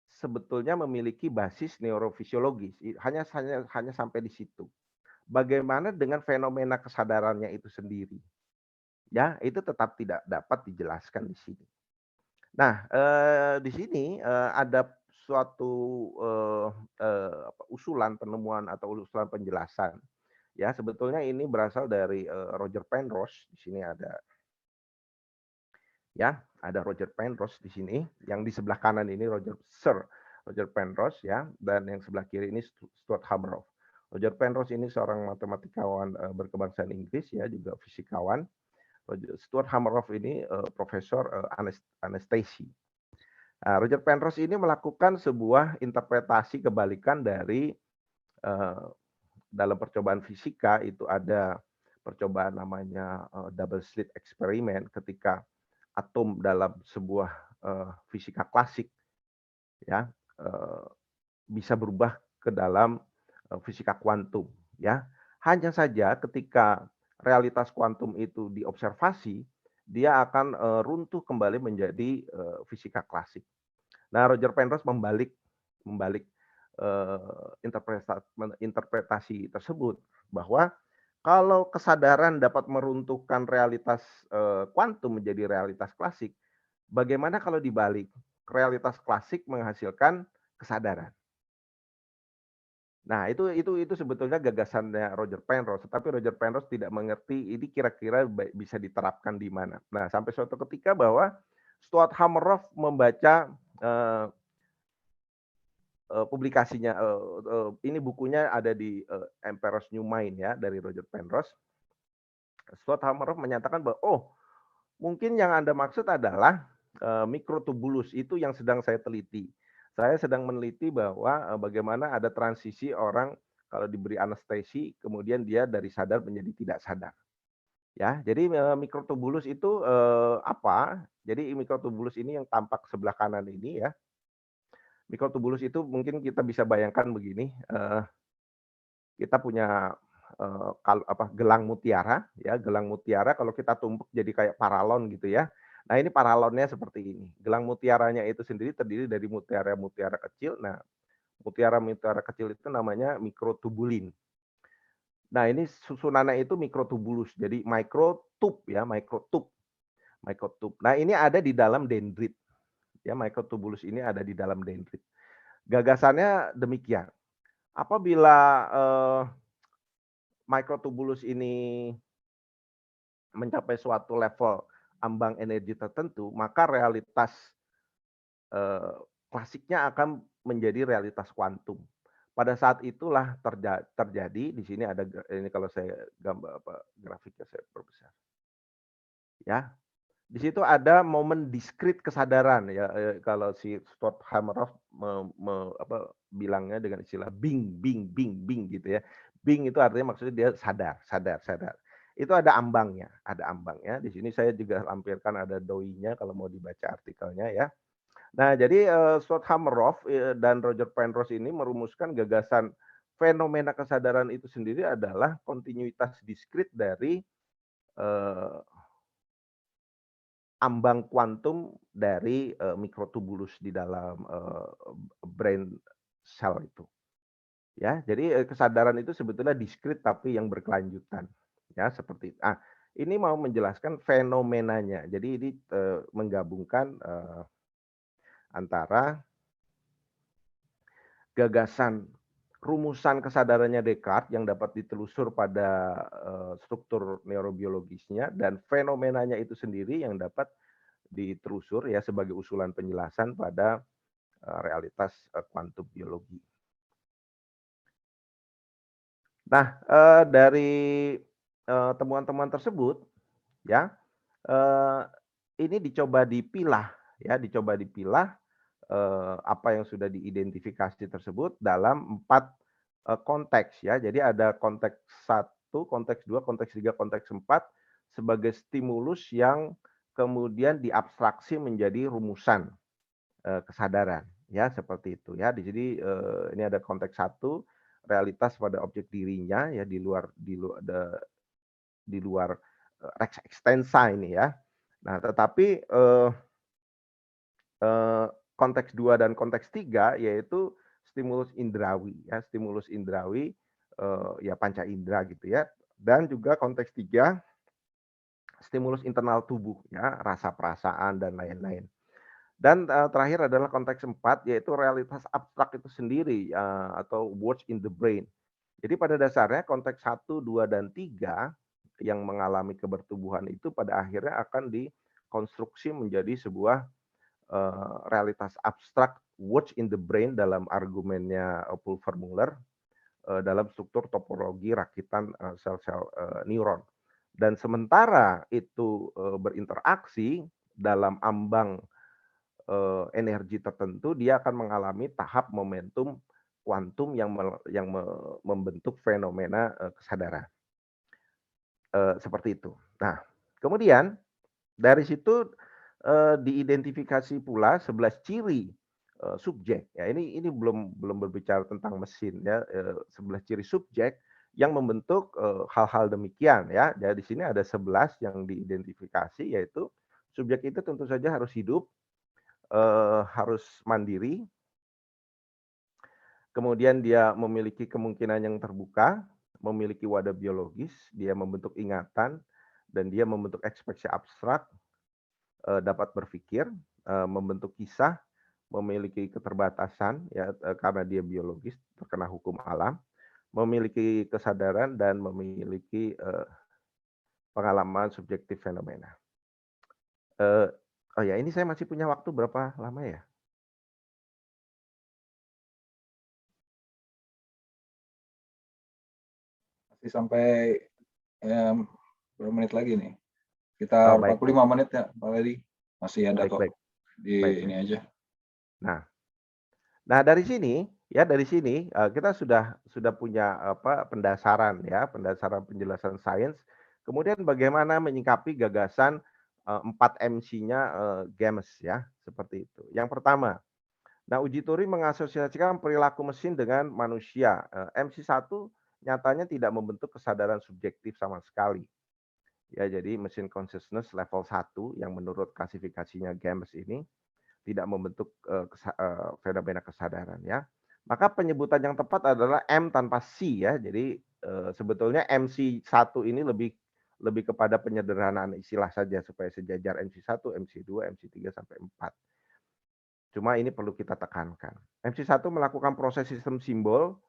sebetulnya memiliki basis neurofisiologis, hanya sampai di situ. Bagaimana dengan fenomena kesadarannya itu sendiri? Ya, itu tetap tidak dapat dijelaskan di sini. Nah, di sini, ada suatu, eee usulan penemuan atau usulan penjelasan, ya sebetulnya ini berasal dari, Roger Penrose, di sini ada Roger Penrose di sini, yang di sebelah kanan ini Sir Roger Penrose ya, dan yang sebelah kiri ini Stuart Hameroff. Roger Penrose ini seorang matematikawan, berkebangsaan Inggris ya, juga fisikawan. Stuart Hameroff ini, profesor, anestesi. Nah, Roger Penrose ini melakukan sebuah interpretasi kebalikan dari, eee, dalam percobaan fisika itu ada percobaan namanya, double slit experiment ketika atom dalam sebuah, fisika klasik ya, eee, bisa berubah ke dalam, fisika kuantum ya. Hanya saja ketika realitas kuantum itu diobservasi, dia akan, runtuh kembali menjadi, fisika klasik. Nah, Roger Penrose membalik, interpretasi tersebut, bahwa kalau kesadaran dapat meruntuhkan realitas, kuantum menjadi realitas klasik, bagaimana kalau dibalik, realitas klasik menghasilkan kesadaran. Nah, itu sebetulnya gagasannya Roger Penrose, tetapi Roger Penrose tidak mengerti ini kira-kira bisa diterapkan di mana. Nah, sampai suatu ketika bahwa Stuart Hameroff membaca, eee publikasinya, ini bukunya ada di, Emperor's New Mind ya, dari Roger Penrose. Stuart Hameroff menyatakan bahwa, "Oh, mungkin yang Anda maksud adalah, mikrotubulus, itu yang sedang saya teliti. Saya sedang meneliti bahwa, bagaimana ada transisi orang kalau diberi anestesi, kemudian dia dari sadar menjadi tidak sadar." Ya, jadi, mikrotubulus itu, apa? Jadi mikrotubulus ini yang tampak sebelah kanan ini ya, mikrotubulus itu mungkin kita bisa bayangkan begini, kita punya, gelang mutiara ya, gelang mutiara kalau kita tumpuk jadi kayak paralon gitu ya. Nah, ini paralonnya seperti ini. Gelang mutiaranya itu sendiri terdiri dari mutiara-mutiara kecil. Nah, mutiara-mutiara kecil itu namanya mikrotubulin. Nah, ini susunannya itu mikrotubulus, jadi microtube ya, microtube. Nah, ini ada di dalam dendrit, ya, mikrotubulus ini ada di dalam dendrit. Gagasannya demikian, apabila, mikrotubulus ini mencapai suatu level ambang energi tertentu, maka realitas, eee, klasiknya akan menjadi realitas kuantum. Pada saat itulah terjadi di sini ada ini kalau saya gambar grafiknya saya perbesar. Ya, di situ ada momen diskrit kesadaran ya, kalau si Stuart Hameroff bilangnya dengan istilah bing bing bing bing gitu ya. Bing itu artinya maksudnya dia sadar sadar sadar. Itu ada ambangnya. Di sini saya juga lampirkan ada doi-nya kalau mau dibaca artikelnya ya. Nah, jadi, Stuart Hameroff, dan Roger Penrose ini merumuskan gagasan fenomena kesadaran itu sendiri adalah kontinuitas diskrit dari, eee ambang kuantum dari, mikrotubulus di dalam, brain cell itu, ya. Jadi, kesadaran itu sebetulnya diskrit tapi yang berkelanjutan, ya seperti ini mau menjelaskan fenomenanya. Jadi ini, menggabungkan, antara gagasan rumusan kesadarannya Descartes yang dapat ditelusur pada, struktur neurobiologisnya dan fenomenanya itu sendiri yang dapat ditelusur ya sebagai usulan penjelasan pada, realitas, kuantum biologi. Nah, dari, temuan-temuan tersebut ya, eee, ini dicoba dipilah, apa yang sudah diidentifikasi tersebut dalam 4, konteks ya. Jadi ada konteks 1, konteks 2, konteks 3, konteks 4, sebagai stimulus yang kemudian diabstraksi menjadi rumusan kesadaran, ya seperti itu ya. Di sini ini ada konteks satu, realitas pada objek dirinya ya di luar res extensa ini ya. Nah, tetapi konteks 2 dan konteks 3 yaitu stimulus indrawi ya, stimulus indrawi ya panca indera gitu ya. Dan juga konteks 3 stimulus internal tubuh ya, rasa perasaan dan lain-lain. Dan terakhir adalah konteks 4 yaitu realitas abstrak itu sendiri atau words in the brain. Jadi pada dasarnya konteks 1, 2, dan 3 yang mengalami kebertubuhan itu pada akhirnya akan dikonstruksi menjadi sebuah realitas abstrak words in the brain dalam argumennya Pulver-Muller dalam struktur topologi rakitan sel-sel neuron. Dan sementara itu berinteraksi dalam ambang energi tertentu, dia akan mengalami tahap momentum kuantum yang membentuk fenomena kesadaran. Seperti itu. Nah, kemudian dari situ diidentifikasi pula 11 ciri subjek. Ya, ini belum berbicara tentang mesin ya, 11 ciri subjek yang membentuk hal-hal demikian ya. Jadi di sini ada 11 yang diidentifikasi, yaitu subjek itu tentu saja harus hidup, harus mandiri, kemudian dia memiliki kemungkinan yang terbuka, memiliki wadah biologis, dia membentuk ingatan, dan dia membentuk ekspresi abstrak, dapat berpikir, membentuk kisah, memiliki keterbatasan ya karena dia biologis terkena hukum alam, memiliki kesadaran dan memiliki pengalaman subjektif fenomena. Oh ya, ini saya masih punya waktu berapa lama ya? Masih sampai berapa menit lagi nih? Oh, Sekitar baik, 45 menit ya, Pak Ledi. Masih ada baik, kok baik, di baik, ini baik. aja. Nah dari sini kita sudah punya pendasaran ya, pendasaran penjelasan sains. Kemudian bagaimana menyikapi gagasan 4 MC-nya Games ya, seperti itu. Yang pertama, nah uji Turing mengasosiasikan perilaku mesin dengan manusia. MC1 nyatanya tidak membentuk kesadaran subjektif sama sekali. Ya, jadi mesin consciousness level 1 yang menurut klasifikasinya Games ini tidak membentuk fenomena kesadaran ya. Maka penyebutan yang tepat adalah M tanpa C ya. Jadi sebetulnya MC1 ini lebih kepada penyederhanaan istilah saja supaya sejajar MC1, MC2, MC3 sampai 4. Cuma ini perlu kita tekankan. MC1 melakukan proses sistem simbol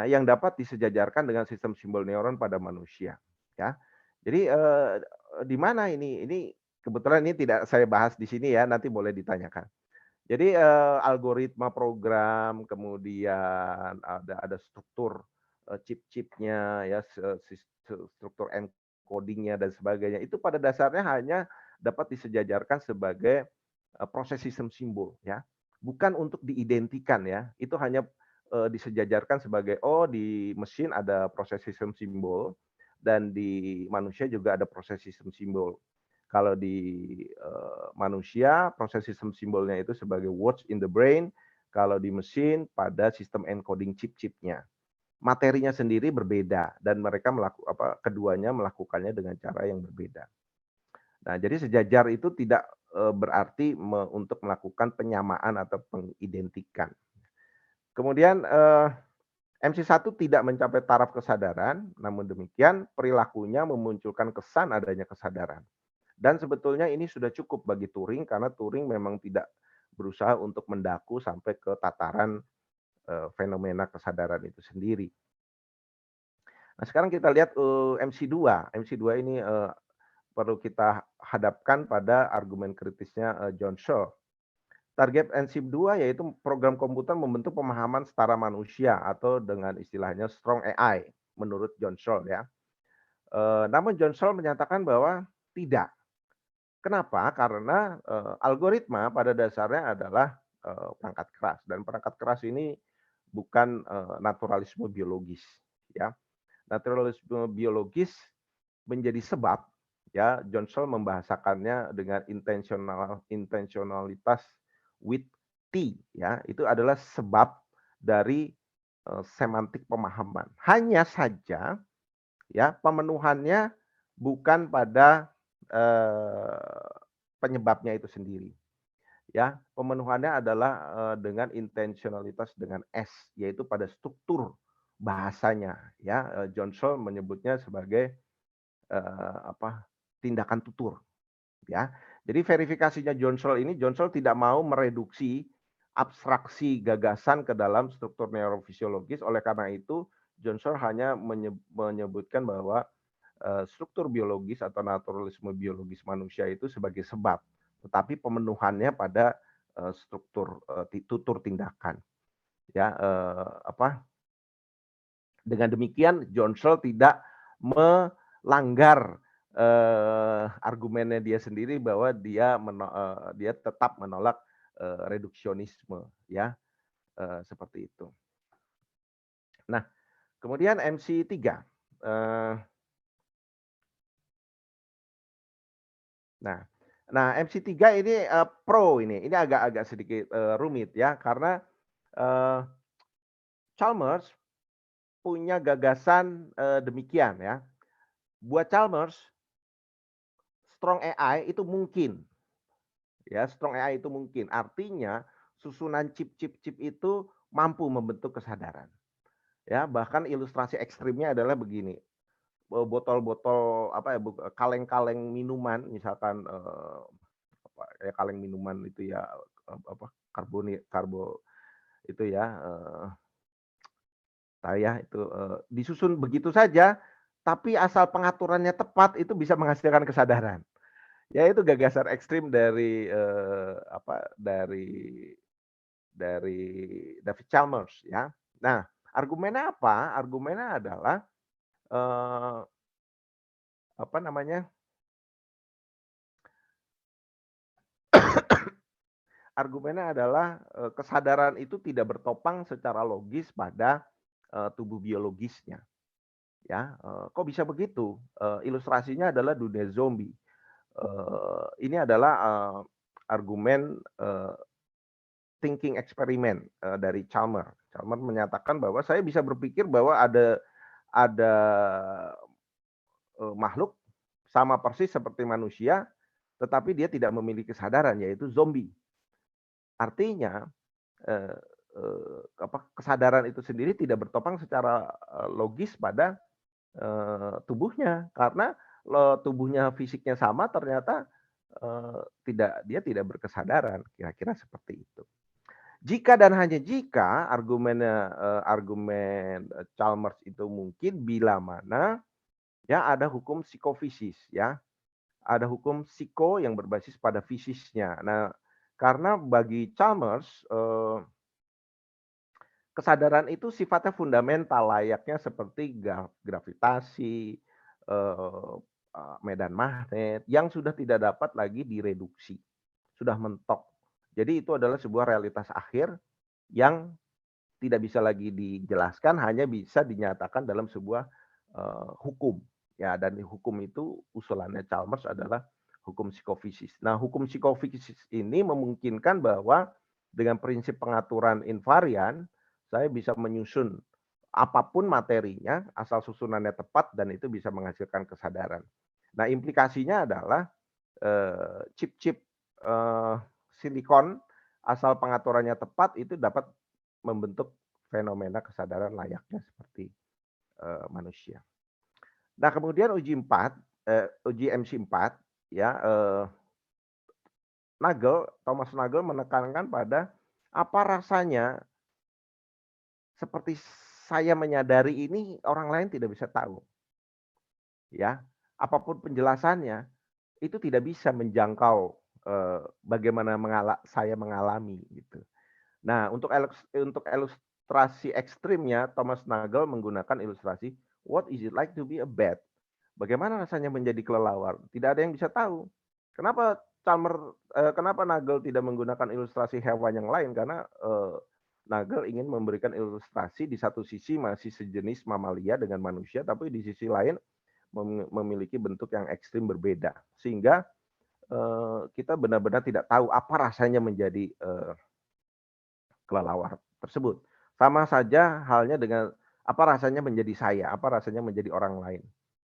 yang dapat disejajarkan dengan sistem simbol neuron pada manusia ya. Jadi di mana ini? Ini kebetulan ini tidak saya bahas di sini ya, nanti boleh ditanyakan. Jadi algoritma program, kemudian ada struktur chip-chipnya ya, struktur encoding-nya dan sebagainya. Itu pada dasarnya hanya dapat disejajarkan sebagai proses sistem simbol ya. Bukan untuk diidentikan ya. Itu hanya disejajarkan sebagai di mesin ada proses sistem simbol dan di manusia juga ada proses sistem simbol. Kalau di manusia, proses sistem simbolnya itu sebagai words in the brain. Kalau di mesin, pada sistem encoding chip-chipnya. Materinya sendiri berbeda dan mereka keduanya melakukannya dengan cara yang berbeda. Nah, jadi sejajar itu tidak berarti untuk melakukan penyamaan atau pengidentikan. Kemudian MC1 tidak mencapai taraf kesadaran, namun demikian perilakunya memunculkan kesan adanya kesadaran. Dan sebetulnya ini sudah cukup bagi Turing karena Turing memang tidak berusaha untuk mendaku sampai ke tataran fenomena kesadaran itu sendiri. Nah, sekarang kita lihat MC2. MC2 ini perlu kita hadapkan pada argumen kritisnya John Searle. Target MC2 yaitu program komputer membentuk pemahaman setara manusia atau dengan istilahnya strong AI menurut John Searle ya. Namun John Searle menyatakan bahwa tidak. Kenapa? Karena algoritma pada dasarnya adalah perangkat keras dan perangkat keras ini bukan naturalisme biologis ya. Naturalisme biologis menjadi sebab Ya, John Searle membahasakannya dengan intentionalitas with T, ya. Itu adalah sebab dari semantik pemahaman. Hanya saja ya pemenuhannya bukan pada penyebabnya itu sendiri. Ya, pemenuhannya adalah dengan intentionalitas dengan S, yaitu pada struktur bahasanya. Ya, John Searle menyebutnya sebagai tindakan tutur. Ya, jadi verifikasinya John Searle ini, John Searle tidak mau mereduksi abstraksi gagasan ke dalam struktur neurofisiologis. Oleh karena itu, John Searle hanya menyebutkan bahwa struktur biologis atau naturalisme biologis manusia itu sebagai sebab, tetapi pemenuhannya pada struktur tutur tindakan. Ya, dengan demikian John Searle tidak melanggar argumennya dia sendiri bahwa dia tetap menolak reduksionisme, ya, seperti itu. Nah, kemudian MC3. Nah, MC3 ini pro ini agak sedikit rumit ya, karena Chalmers punya gagasan demikian ya. Buat Chalmers, strong AI itu mungkin. Ya, strong AI itu mungkin. Artinya susunan chip itu mampu membentuk kesadaran. Ya, bahkan ilustrasi ekstrimnya adalah begini. Botol-botol kaleng-kaleng minuman misalkan kaleng minuman itu ya karbo itu ya itu disusun begitu saja, tapi asal pengaturannya tepat itu bisa menghasilkan kesadaran. Ya itu gagasan ekstrim dari dari David Chalmers ya. Nah, argumennya apa? Argumennya adalah argumennya adalah kesadaran itu tidak bertopang secara logis pada tubuh biologisnya. Ya, kok bisa begitu? Ilustrasinya adalah dunia zombie. Ini adalah argumen thinking eksperimen dari Chalmers. Chalmers menyatakan bahwa saya bisa berpikir bahwa ada makhluk sama persis seperti manusia, tetapi dia tidak memiliki kesadaran, yaitu zombie. Artinya kesadaran itu sendiri tidak bertopang secara logis pada tubuhnya, karena tubuhnya fisiknya sama, ternyata dia tidak berkesadaran, kira-kira seperti itu. Jika dan hanya jika argumen Chalmers itu mungkin bila mana ya ada hukum psikofisis ya. Ada hukum psiko yang berbasis pada fisisnya. Nah, karena bagi Chalmers kesadaran itu sifatnya fundamental layaknya seperti gravitasi, medan magnet yang sudah tidak dapat lagi direduksi. Sudah mentok. Jadi itu adalah sebuah realitas akhir yang tidak bisa lagi dijelaskan, hanya bisa dinyatakan dalam sebuah hukum. Ya, dan hukum itu usulannya Chalmers adalah hukum psikofisis. Nah, hukum psikofisis ini memungkinkan bahwa dengan prinsip pengaturan invarian, saya bisa menyusun apapun materinya, asal susunannya tepat dan itu bisa menghasilkan kesadaran. Nah, implikasinya adalah chip-chip silikon asal pengaturannya tepat itu dapat membentuk fenomena kesadaran layaknya seperti manusia. Nah, kemudian uji MC4 ya Thomas Nagel menekankan pada apa rasanya seperti saya menyadari ini orang lain tidak bisa tahu. Ya, apapun penjelasannya itu tidak bisa menjangkau bagaimana saya mengalami gitu. Nah, untuk ilustrasi ekstrimnya, Thomas Nagel menggunakan ilustrasi what is it like to be a bat? Bagaimana rasanya menjadi kelelawar? Tidak ada yang bisa tahu. Kenapa kenapa Nagel tidak menggunakan ilustrasi hewan yang lain? Karena Nagel ingin memberikan ilustrasi di satu sisi masih sejenis mamalia dengan manusia, tapi di sisi lain memiliki bentuk yang ekstrim berbeda. Sehingga kita benar-benar tidak tahu apa rasanya menjadi kelelawar tersebut. Sama saja halnya dengan apa rasanya menjadi saya, apa rasanya menjadi orang lain.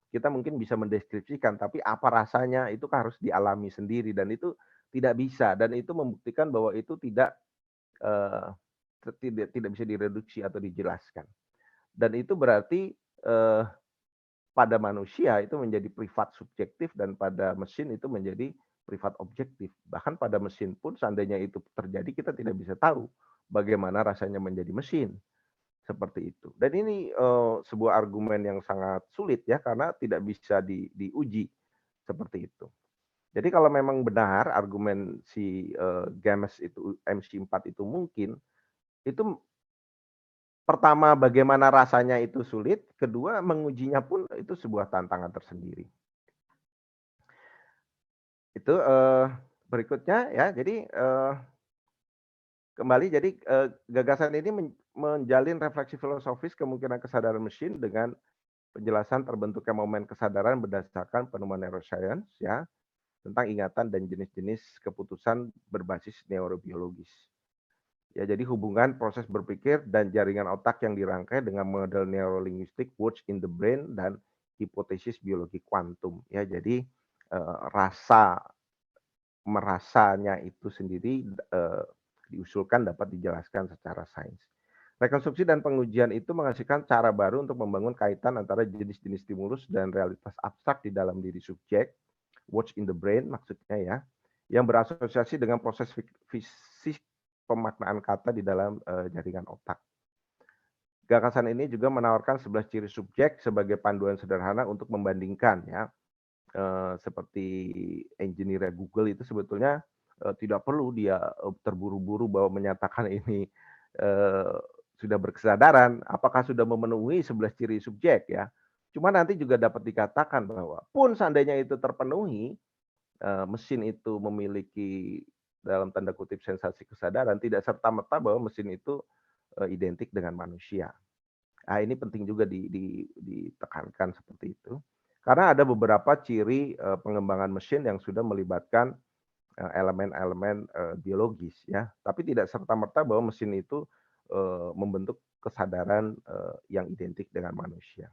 Kita mungkin bisa mendeskripsikan, tapi apa rasanya itu kan harus dialami sendiri dan itu tidak bisa dan itu membuktikan bahwa itu tidak, eee, tidak bisa direduksi atau dijelaskan. Dan itu berarti, pada manusia itu menjadi privat subjektif dan pada mesin itu menjadi privat objektif. Bahkan pada mesin pun seandainya itu terjadi kita tidak bisa tahu bagaimana rasanya menjadi mesin, seperti itu. Dan ini, sebuah argumen yang sangat sulit ya karena tidak bisa diuji, seperti itu. Jadi kalau memang benar argumen si, Games itu MC4 itu mungkin, itu pertama bagaimana rasanya itu sulit, kedua mengujinya pun itu sebuah tantangan tersendiri. Itu, berikutnya ya, jadi, kembali jadi, gagasan ini menjalin refleksi filosofis kemungkinan kesadaran mesin dengan penjelasan terbentuknya momen kesadaran berdasarkan penemuan neuroscience ya, tentang ingatan dan jenis-jenis keputusan berbasis neurobiologis. Ya, jadi hubungan proses berpikir dan jaringan otak yang dirangkai dengan model neurolinguistik words in the brain dan hipotesis biologi kuantum. Ya, jadi, merasanya itu sendiri, diusulkan dapat dijelaskan secara sains. Rekonstruksi dan pengujian itu menghasilkan cara baru untuk membangun kaitan antara jenis-jenis stimulus dan realitas abstrak di dalam diri subjek, words in the brain maksudnya ya, yang berasosiasi dengan proses fisik pemaknaan kata di dalam, jaringan otak. Gagasan ini juga menawarkan 11 ciri subjek sebagai panduan sederhana untuk membandingkan ya, seperti engineer Google itu sebetulnya, tidak perlu dia, terburu-buru bahwa menyatakan ini, eee, sudah berkesadaran, apakah sudah memenuhi 11 ciri subjek ya. Cuma nanti juga dapat dikatakan bahwa pun seandainya itu terpenuhi, mesin itu memiliki dalam tanda kutip "sensasi kesadaran", tidak serta-merta bahwa mesin itu, identik dengan manusia. Nah, ini penting juga ditekankan seperti itu. Karena ada beberapa ciri, pengembangan mesin yang sudah melibatkan, elemen-elemen, biologis ya, tapi tidak serta-merta bahwa mesin itu, membentuk kesadaran, yang identik dengan manusia.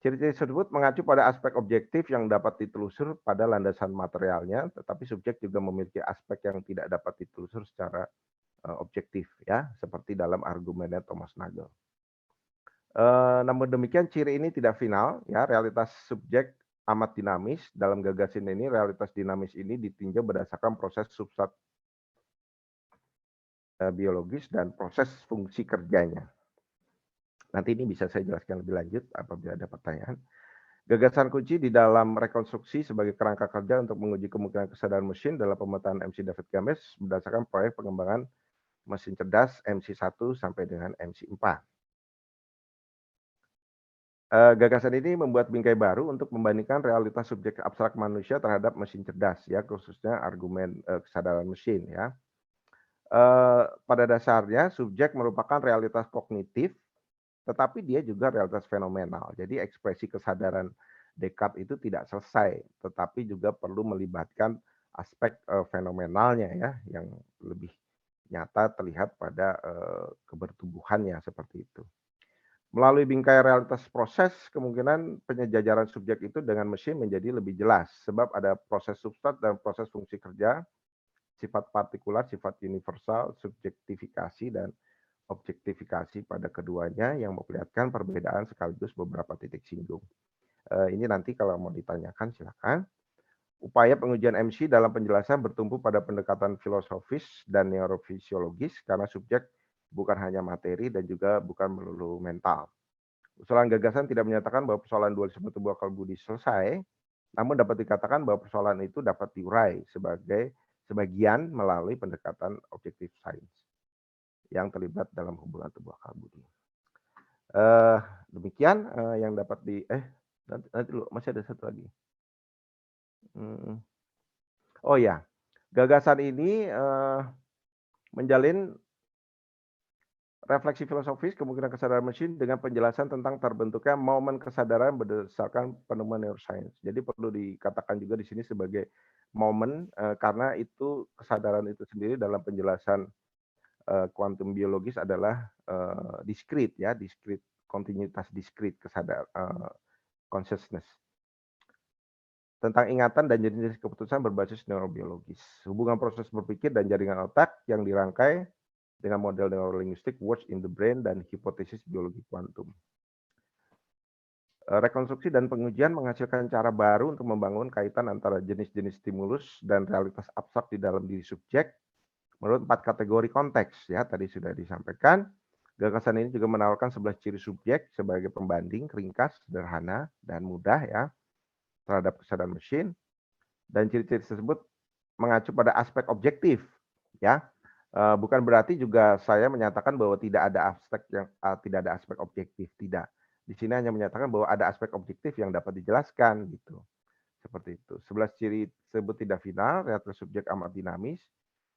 Ciri-ciri tersebut mengacu pada aspek objektif yang dapat ditelusur pada landasan materialnya, tetapi subjek juga memiliki aspek yang tidak dapat ditelusur secara, objektif ya, seperti dalam argumennya Thomas Nagel. Namun demikian ciri ini tidak final ya, realitas subjek amat dinamis. Dalam gagasan ini realitas dinamis ini ditinjau berdasarkan proses substrat, biologis dan proses fungsi kerjanya. Nanti ini bisa saya jelaskan lebih lanjut apabila ada pertanyaan. Gagasan kunci di dalam rekonstruksi sebagai kerangka kerja untuk menguji kemungkinan kesadaran mesin dalam pemetaan MC David Games berdasarkan proyek pengembangan mesin cerdas MC1 sampai dengan MC4. Gagasan ini membuat bingkai baru untuk membandingkan realitas subjek abstrak manusia terhadap mesin cerdas ya, khususnya argumen, kesadaran mesin ya. Pada dasarnya subjek merupakan realitas kognitif, tetapi dia juga realitas fenomenal. Jadi ekspresi kesadaran Descartes itu tidak selesai, tetapi juga perlu melibatkan aspek, fenomenalnya ya, yang lebih nyata terlihat pada, kebertumbuhannya seperti itu. Melalui bingkai realitas proses, kemungkinan penyejajaran subjek itu dengan mesin menjadi lebih jelas, sebab ada proses substrat dan proses fungsi kerja, sifat partikular, sifat universal, subjektifikasi, dan objektifikasi pada keduanya yang memperlihatkan perbedaan sekaligus beberapa titik singgung. Ini nanti kalau mau ditanyakan silakan. Upaya pengujian MC dalam penjelasan bertumpu pada pendekatan filosofis dan neurofisiologis karena subjek bukan hanya materi dan juga bukan melulu mental. Usulan gagasan tidak menyatakan bahwa persoalan dualisme tubuh akal budi selesai, namun dapat dikatakan bahwa persoalan itu dapat diurai sebagai sebagian melalui pendekatan objektif sains yang terlibat dalam hubungan tubuh akal budi. Demikian yang dapat nanti dulu masih ada satu lagi. Oh ya, gagasan ini menjalin refleksi filosofis kemungkinan kesadaran mesin dengan penjelasan tentang terbentuknya momen kesadaran berdasarkan penemuan neuroscience. Jadi perlu dikatakan juga di sini sebagai momen karena itu kesadaran itu sendiri dalam penjelasan kuantum biologis adalah diskrit ya, diskrit kontinuitas diskrit consciousness. Tentang ingatan dan jenis keputusan berbasis neurobiologis. Hubungan proses berpikir dan jaringan otak yang dirangkai dengan model neurolinguistik words in the brain dan hipotesis biologi kuantum. Rekonstruksi dan pengujian menghasilkan cara baru untuk membangun kaitan antara jenis-jenis stimulus dan realitas abstrak di dalam diri subjek menurut 4 kategori konteks ya, tadi sudah disampaikan. Gagasan ini juga menawarkan 11 ciri subjek sebagai pembanding ringkas, sederhana, dan mudah ya terhadap kesadaran mesin, dan ciri-ciri tersebut mengacu pada aspek objektif ya. Bukan berarti juga saya menyatakan bahwa tidak ada aspek objektif, tidak. Di sini hanya menyatakan bahwa ada aspek objektif yang dapat dijelaskan gitu. Seperti itu. 11 ciri tersebut tidak final, realitas subjek amat dinamis.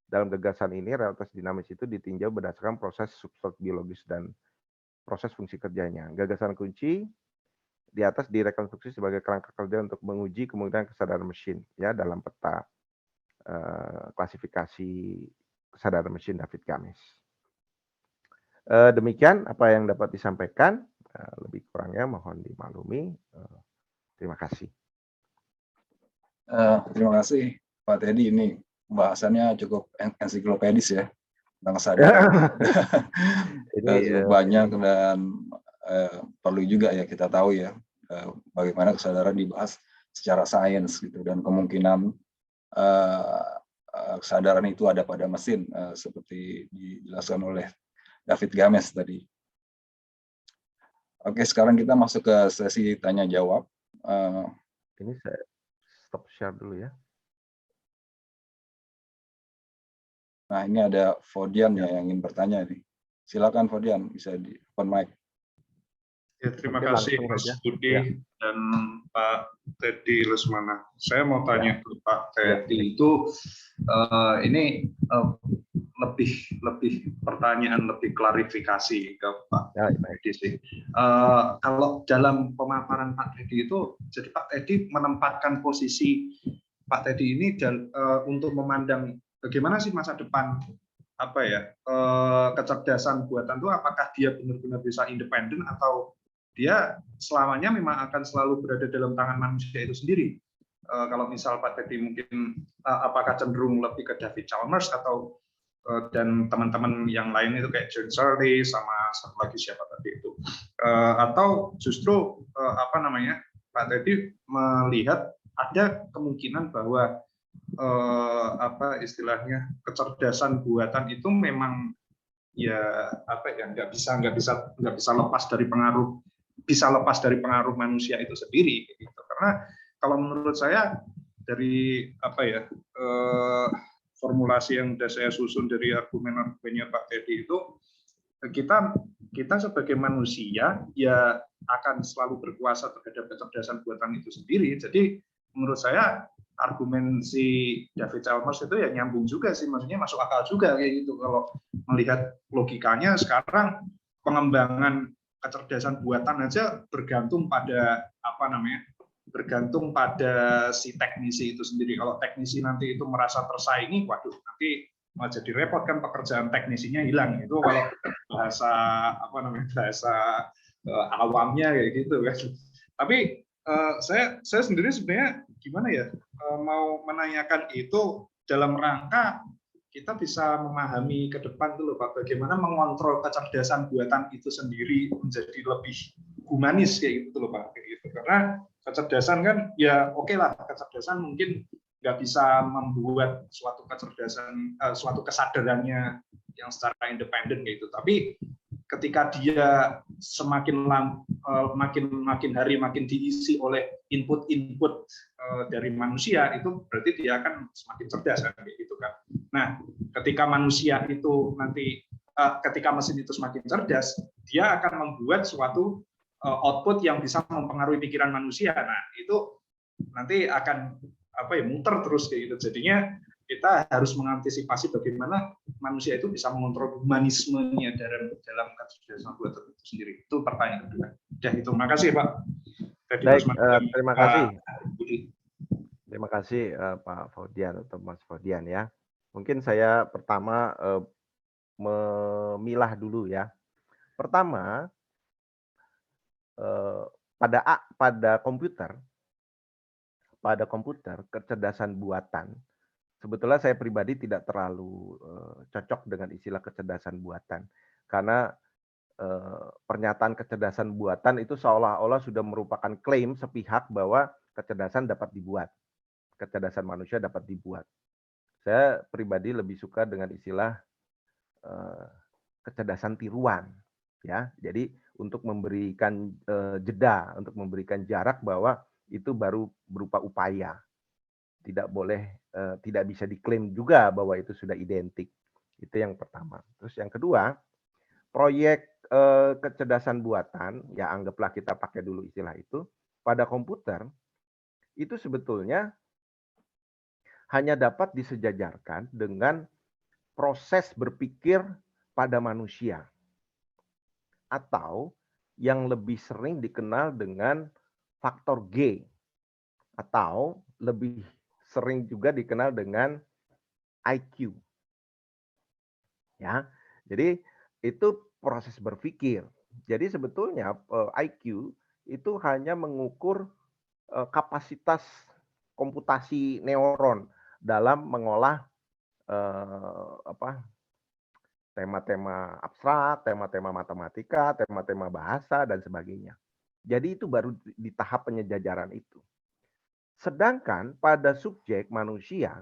Dalam gagasan ini realitas dinamis itu ditinjau berdasarkan proses substrat biologis dan proses fungsi kerjanya. Gagasan kunci di atas direkonstruksi sebagai kerangka kerja untuk menguji kemungkinan kesadaran mesin ya dalam peta klasifikasi kesadaran mesin David Games. Demikian apa yang dapat disampaikan, lebih kurangnya mohon dimaklumi. Terima kasih. Terima kasih Pak Teddy, ini pembahasannya cukup ensiklopedis ya tentang kesadaran. Cukup banyak dan perlu juga ya kita tahu ya bagaimana kesadaran dibahas secara sains gitu, dan kemungkinan kesadaran itu ada pada mesin seperti dijelaskan oleh David Games tadi. Oke, sekarang kita masuk ke sesi tanya jawab. Ini saya stop share dulu ya. Nah, ini ada Fodian ya yang ingin bertanya nih. Silakan Fodian, bisa di open mic. Ya, terima kasih Mas Budi dan Pak Teddy Lesmana. Saya mau tanya ke Pak Teddy itu ini lebih pertanyaan, lebih klarifikasi ke Pak Teddy sih. Kalau dalam pemaparan Pak Teddy itu, jadi Pak Teddy menempatkan posisi Pak Teddy ini untuk memandang bagaimana sih masa depan kecerdasan buatan itu, apakah dia benar-benar bisa independen atau dia selamanya memang akan selalu berada dalam tangan manusia itu sendiri. Kalau misal Pak Teddy mungkin apakah cenderung lebih ke David Chalmers atau dan teman-teman yang lain itu kayak John Searle sama satu lagi siapa tadi itu, atau justru Pak Teddy melihat ada kemungkinan bahwa istilahnya kecerdasan buatan itu memang nggak bisa lepas dari pengaruh manusia itu sendiri gitu. Karena kalau menurut saya dari formulasi yang sudah saya susun dari argumen-argumennya Pak Teddy itu, kita sebagai manusia ya akan selalu berkuasa terhadap kecerdasan buatan itu sendiri. Jadi menurut saya argumen si David Chalmers itu ya nyambung juga sih, maksudnya masuk akal juga kayak gitu. Kalau melihat logikanya sekarang pengembangan kecerdasan buatan aja bergantung pada si teknisi itu sendiri. Kalau teknisi nanti itu merasa tersaingi, waduh nanti malah jadi repot kan, pekerjaan teknisinya hilang. Itu kalau bahasa awamnya kayak gitu kan. Tapi saya sendiri sebenarnya gimana ya, mau menanyakan itu dalam rangka kita bisa memahami ke depan tuh loh Pak, bagaimana mengontrol kecerdasan buatan itu sendiri menjadi lebih humanis kayak gitu loh Pak, kayak gitu. Karena kecerdasan kan ya oke lah, kecerdasan mungkin nggak bisa membuat suatu kesadarannya yang secara independen kayak gitu. Tapi ketika dia makin hari makin diisi oleh input dari manusia, itu berarti dia akan semakin cerdas kan, gitu kan. Nah, ketika manusia itu nanti ketika mesin itu semakin cerdas, dia akan membuat suatu output yang bisa mempengaruhi pikiran manusia. Nah, itu nanti akan muter terus kayak gitu. Jadinya kita harus mengantisipasi bagaimana manusia itu bisa mengontrol humanismenya dalam kecerdasan buatan itu sendiri. Itu pertanyaan kedua. Ya, itu. Terima kasih, Pak. Baik, terima kasih. Budi. Terima kasih Pak Faudian atau Mas Faudian ya. Mungkin saya pertama memilah dulu ya. Pertama, pada komputer kecerdasan buatan, sebetulnya saya pribadi tidak terlalu cocok dengan istilah kecerdasan buatan, karena pernyataan kecerdasan buatan itu seolah-olah sudah merupakan klaim sepihak bahwa kecerdasan dapat dibuat, kecerdasan manusia dapat dibuat. Saya pribadi lebih suka dengan istilah kecerdasan tiruan, ya. Jadi untuk memberikan jeda, untuk memberikan jarak bahwa itu baru berupa upaya, tidak boleh, tidak bisa diklaim juga bahwa itu sudah identik. Itu yang pertama. Terus yang kedua, proyek kecerdasan buatan, ya anggaplah kita pakai dulu istilah itu, pada komputer itu sebetulnya hanya dapat disejajarkan dengan proses berpikir pada manusia, atau yang lebih sering dikenal dengan faktor G, atau lebih sering juga dikenal dengan IQ. Ya, jadi itu proses berpikir. Jadi sebetulnya IQ itu hanya mengukur kapasitas komputasi neuron dalam mengolah tema-tema abstrak, tema-tema matematika, tema-tema bahasa dan sebagainya. Jadi itu baru di tahap penyejajaran itu. Sedangkan pada subjek manusia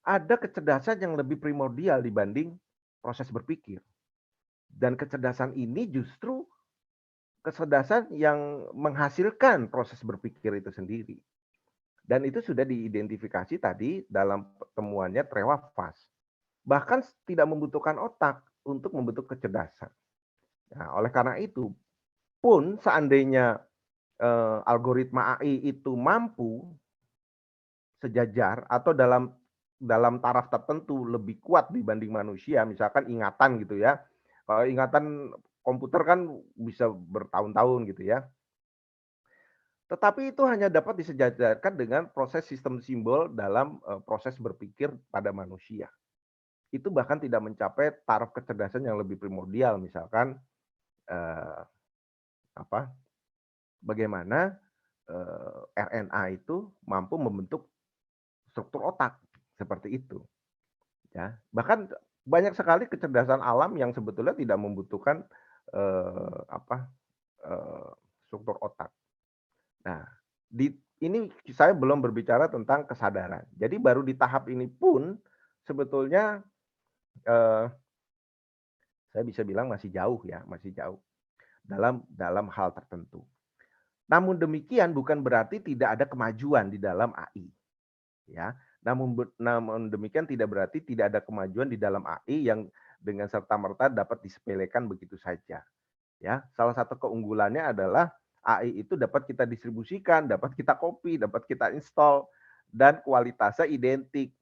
ada kecerdasan yang lebih primordial dibanding proses berpikir. Dan kecerdasan ini justru kecerdasan yang menghasilkan proses berpikir itu sendiri. Dan itu sudah diidentifikasi tadi dalam temuannya Trewavas. Bahkan tidak membutuhkan otak untuk membentuk kecerdasan. Nah, oleh karena itu, pun seandainya algoritma AI itu mampu sejajar atau dalam taraf tertentu lebih kuat dibanding manusia, misalkan ingatan gitu ya. Kalau ingatan komputer kan bisa bertahun-tahun gitu ya. Tetapi itu hanya dapat disejajarkan dengan proses sistem simbol dalam proses berpikir pada manusia. Itu bahkan tidak mencapai taraf kecerdasan yang lebih primordial, misalkan bagaimana RNA itu mampu membentuk struktur otak seperti itu. Ya, bahkan banyak sekali kecerdasan alam yang sebetulnya tidak membutuhkan struktur otak. Nah, ini saya belum berbicara tentang kesadaran. Jadi baru di tahap ini pun sebetulnya saya bisa bilang masih jauh ya, masih jauh dalam hal tertentu. Namun demikian bukan berarti tidak ada kemajuan di dalam AI. Ya, namun demikian tidak berarti tidak ada kemajuan di dalam AI yang dengan serta-merta dapat disepelekan begitu saja. Ya, salah satu keunggulannya adalah AI itu dapat kita distribusikan, dapat kita copy, dapat kita install, dan kualitasnya identik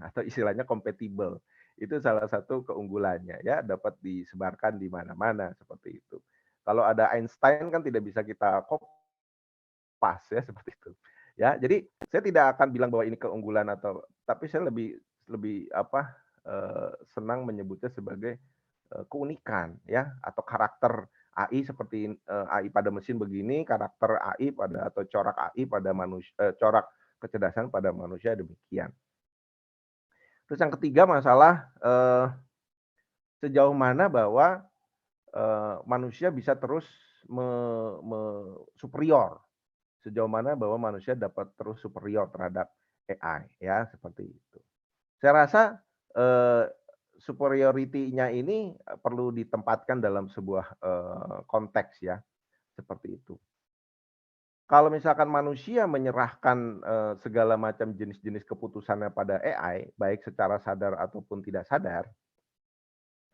atau istilahnya kompatibel. Itu salah satu keunggulannya ya, dapat disebarkan di mana-mana seperti itu. Kalau ada Einstein kan tidak bisa kita copy paste ya seperti itu. Ya, jadi saya tidak akan bilang bahwa ini keunggulan tapi saya lebih senang menyebutnya sebagai keunikan ya, atau karakter AI seperti AI pada mesin begini, karakter AI atau corak AI pada manusia, corak kecerdasan pada manusia demikian. Terus yang ketiga masalah sejauh mana bahwa manusia bisa terus superior, sejauh mana bahwa manusia dapat terus superior terhadap AI ya, seperti itu. Saya rasa superiority-nya ini perlu ditempatkan dalam sebuah konteks ya, seperti itu. Kalau misalkan manusia menyerahkan segala macam jenis-jenis keputusannya pada AI, baik secara sadar ataupun tidak sadar,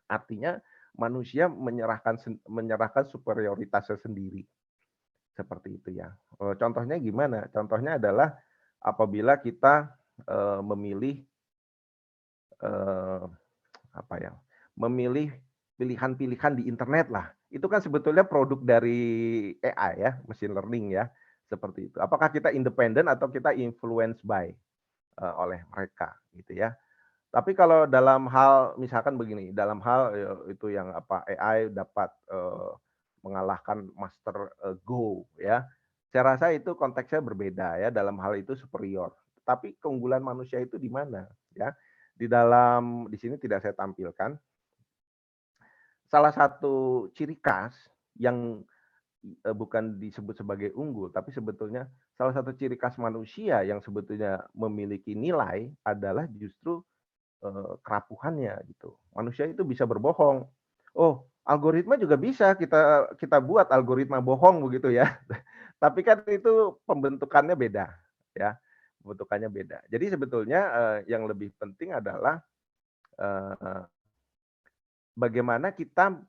artinya manusia menyerahkan superioritasnya sendiri. Seperti itu ya. Contohnya gimana? Contohnya adalah apabila kita memilih apa ya, memilih pilihan-pilihan di internet lah. Itu kan sebetulnya produk dari AI ya, machine learning ya, seperti itu. Apakah kita independen atau kita influenced by oleh mereka gitu ya. Tapi kalau dalam hal misalkan begini, dalam hal itu yang apa AI dapat mengalahkan Master Go ya. Saya rasa itu konteksnya berbeda ya, dalam hal itu superior. Tapi keunggulan manusia itu di mana ya? Di sini tidak saya tampilkan. Salah satu ciri khas yang bukan disebut sebagai unggul, tapi sebetulnya salah satu ciri khas manusia yang sebetulnya memiliki nilai adalah justru kerapuhannya gitu. Manusia itu bisa berbohong. Oh, algoritma juga bisa kita buat algoritma bohong begitu ya. Tapi kan itu pembentukannya beda ya. Pembentukannya beda. Jadi sebetulnya yang lebih penting adalah bagaimana kita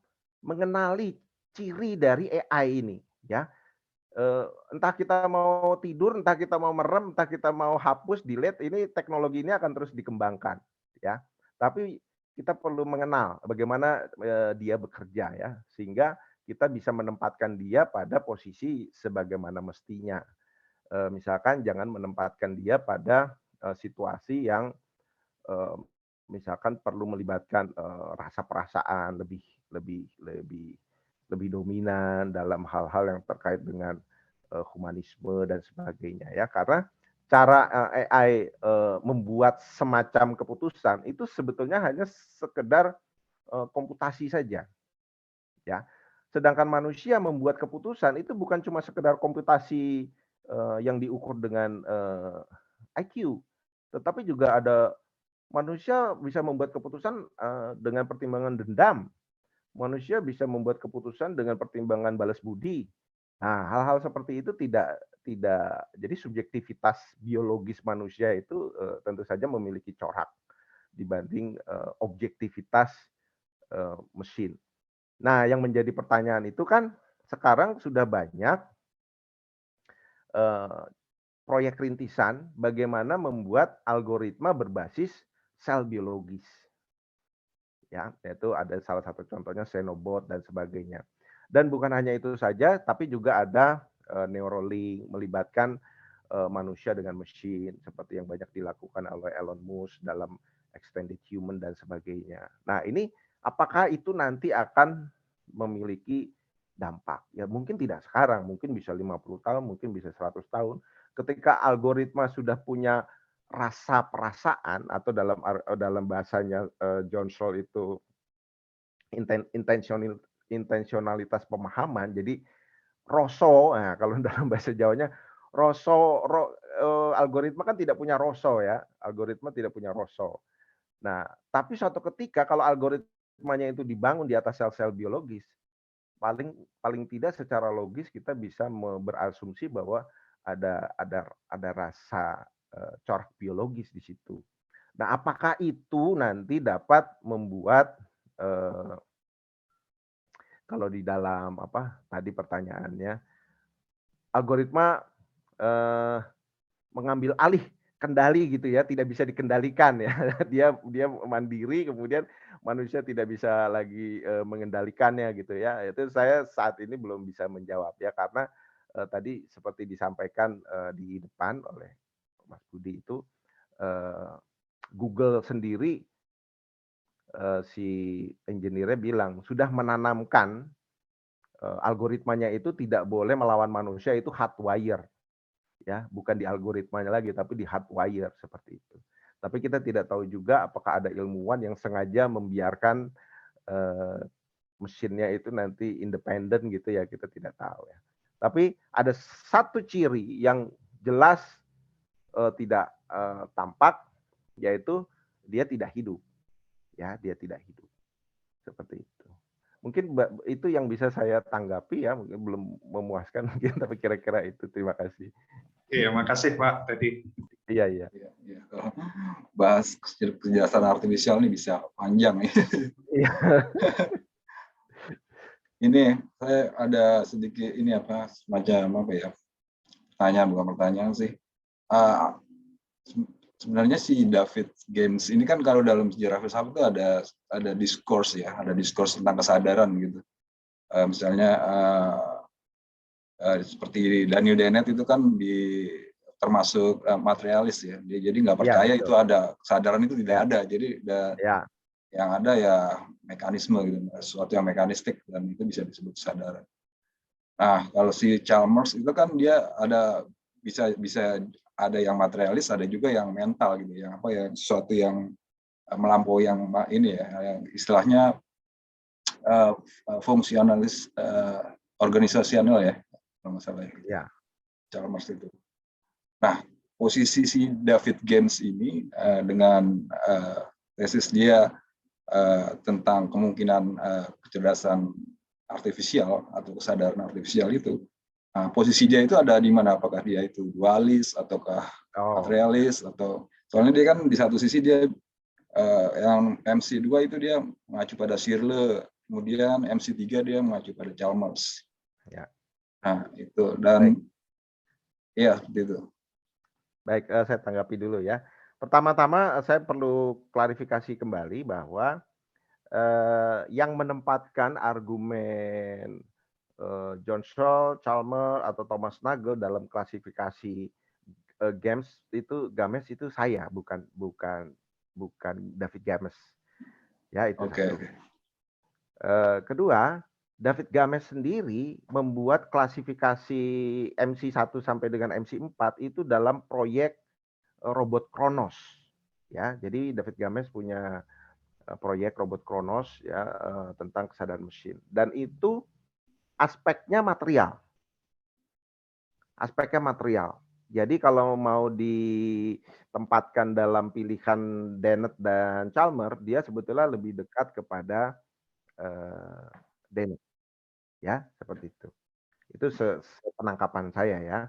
mengenali ciri dari AI ini ya. Entah kita mau tidur, entah kita mau merem, entah kita mau hapus, delete, ini teknologi ini akan terus dikembangkan ya. Tapi kita perlu mengenal bagaimana dia bekerja ya, sehingga kita bisa menempatkan dia pada posisi sebagaimana mestinya. Misalkan jangan menempatkan dia pada situasi yang misalkan perlu melibatkan rasa perasaan lebih lebih lebih lebih dominan dalam hal-hal yang terkait dengan humanisme dan sebagainya ya, karena cara AI membuat semacam keputusan itu sebetulnya hanya sekedar komputasi saja ya, sedangkan manusia membuat keputusan itu bukan cuma sekedar komputasi yang diukur dengan IQ, tetapi juga ada manusia bisa membuat keputusan dengan pertimbangan dendam. Manusia bisa membuat keputusan dengan pertimbangan balas budi. Nah, hal-hal seperti itu tidak jadi subjektivitas biologis manusia itu tentu saja memiliki corak dibanding objektivitas mesin. Nah, yang menjadi pertanyaan itu kan sekarang sudah banyak proyek rintisan bagaimana membuat algoritma berbasis sel biologis. Ya, yaitu ada salah satu contohnya Xenobot dan sebagainya. Dan bukan hanya itu saja, tapi juga ada Neuralink melibatkan manusia dengan mesin seperti yang banyak dilakukan oleh Elon Musk dalam extended human dan sebagainya. Nah, ini apakah itu nanti akan memiliki dampak? Ya mungkin tidak sekarang, mungkin bisa 50 tahun, mungkin bisa 100 tahun. Ketika algoritma sudah punya rasa perasaan atau dalam bahasanya John Searle itu intensionalitas pemahaman. Jadi roso, nah kalau dalam bahasa Jawanya algoritma kan tidak punya roso ya, algoritma tidak punya roso. Nah, tapi suatu ketika kalau algoritmanya itu dibangun di atas sel-sel biologis, paling tidak secara logis kita bisa berasumsi bahwa ada rasa corak biologis di situ. Nah, apakah itu nanti dapat membuat kalau di dalam tadi pertanyaannya, algoritma mengambil alih kendali gitu ya, tidak bisa dikendalikan ya. Dia mandiri, kemudian manusia tidak bisa lagi mengendalikannya gitu ya. Itu saya saat ini belum bisa menjawab ya, karena tadi seperti disampaikan di depan oleh Mas Budi itu, Google sendiri si engineer-nya bilang sudah menanamkan algoritmanya itu tidak boleh melawan manusia, itu hardwire ya, bukan di algoritmanya lagi tapi di hardwire seperti itu. Tapi kita tidak tahu juga apakah ada ilmuwan yang sengaja membiarkan mesinnya itu nanti independen gitu ya, kita tidak tahu ya. Tapi ada satu ciri yang jelas tidak tampak, yaitu dia tidak hidup. Ya, dia tidak hidup. Seperti itu. Mungkin itu yang bisa saya tanggapi ya, mungkin belum memuaskan mungkin, tapi kira-kira itu. Terima kasih. Iya, makasih Pak tadi. Iya. Kalau bahas kecerdasan artifisial ini bisa panjang ya. Iya. Ini saya ada sedikit ini semacam bukan pertanyaan sih. sebenarnya si David Games ini kan kalau dalam sejarah filsafat itu ada diskurs ya, ada diskurs tentang kesadaran gitu. Misalnya seperti Daniel Dennett itu kan termasuk materialis ya. Dia jadi nggak Ya, percaya betul. itu ada, kesadaran itu tidak Ya. ada. Jadi Ya, yang ada ya mekanisme gitu, sesuatu yang mekanistik dan itu bisa disebut kesadaran. Nah, kalau si Chalmers itu kan dia bisa ada yang materialis, ada juga yang mental gitu, yang apa ya, sesuatu yang melampaui yang ini ya, yang istilahnya fungsionalis organisasional ya, kalau nggak salah ya. ya. Chalmers itu. Nah, posisi si David Games ini dengan tesis dia tentang kemungkinan kecerdasan artifisial atau kesadaran artifisial itu, posisi dia itu ada di mana? Apakah dia itu dualis ataukah materialis atau soalnya dia kan di satu sisi dia yang MC2 itu dia mengacu pada Searle, kemudian MC3 dia mengacu pada Chalmers. Ya. Nah, itu dan iya seperti itu. Baik, saya tanggapi dulu ya. Pertama-tama saya perlu klarifikasi kembali bahwa yang menempatkan argumen John Searle, Chalmers atau Thomas Nagel dalam klasifikasi Games itu saya, bukan David Games. Ya, itu satu. Kedua, David Games sendiri membuat klasifikasi MC1 sampai dengan MC4 itu dalam proyek robot Kronos. Ya, jadi David Games punya proyek robot Kronos ya tentang kesadaran mesin, dan itu aspeknya material. Aspeknya material. Jadi kalau mau ditempatkan dalam pilihan Dennett dan Chalmers, dia sebetulnya lebih dekat kepada Dennett. Ya, seperti itu. Itu penangkapan saya ya.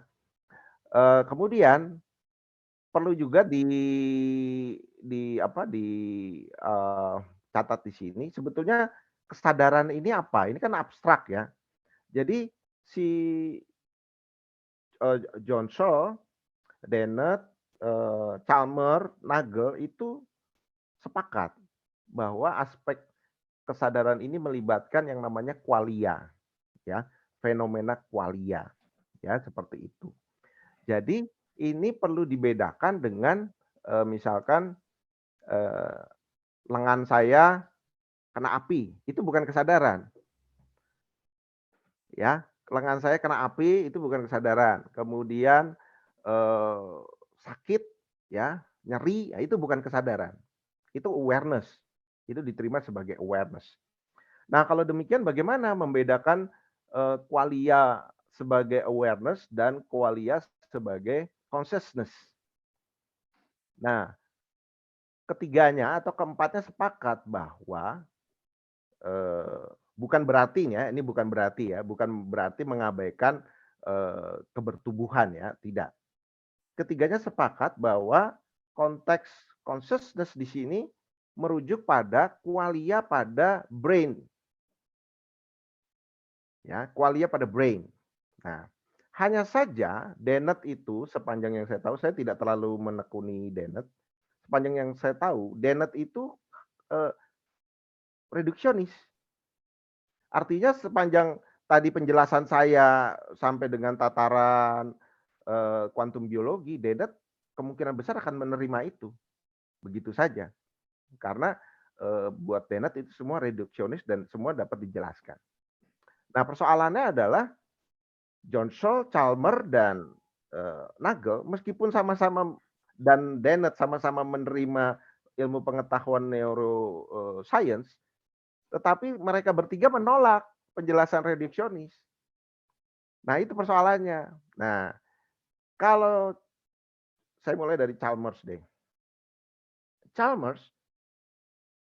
Kemudian perlu juga catat di sini sebetulnya kesadaran ini apa? Ini kan abstrak ya. Jadi si John Searle, Dennett, Chalmers, Nagel itu sepakat bahwa aspek kesadaran ini melibatkan yang namanya qualia, ya, fenomena qualia, ya, seperti itu. Jadi ini perlu dibedakan dengan misalkan lengan saya kena api, itu bukan kesadaran, ya. Lengan saya kena api itu bukan kesadaran. Kemudian sakit, ya, nyeri, ya, itu bukan kesadaran. Itu awareness. Itu diterima sebagai awareness. Nah, kalau demikian bagaimana membedakan qualia sebagai awareness dan qualia sebagai consciousness? Nah, ketiganya atau keempatnya sepakat bahwa bukan berarti ya, ini bukan berarti ya, bukan berarti mengabaikan kebertubuhan ya, tidak. Ketiganya sepakat bahwa konteks consciousness di sini merujuk pada qualia pada brain. Ya, qualia pada brain. Nah, hanya saja Dennett itu sepanjang yang saya tahu, saya tidak terlalu menekuni Dennett. Sepanjang yang saya tahu, Dennett itu reduksionis. Artinya sepanjang tadi penjelasan saya sampai dengan tataran kuantum biologi, Dennett kemungkinan besar akan menerima itu. Begitu saja. Karena buat Dennett itu semua reduksionis dan semua dapat dijelaskan. Nah, persoalannya adalah John Searle, Chalmers, dan Nagel, meskipun sama-sama dan Dennett sama-sama menerima ilmu pengetahuan neuroscience, tetapi mereka bertiga menolak penjelasan reduksionis. Nah, itu persoalannya. Nah, kalau saya mulai dari Chalmers deh. Chalmers,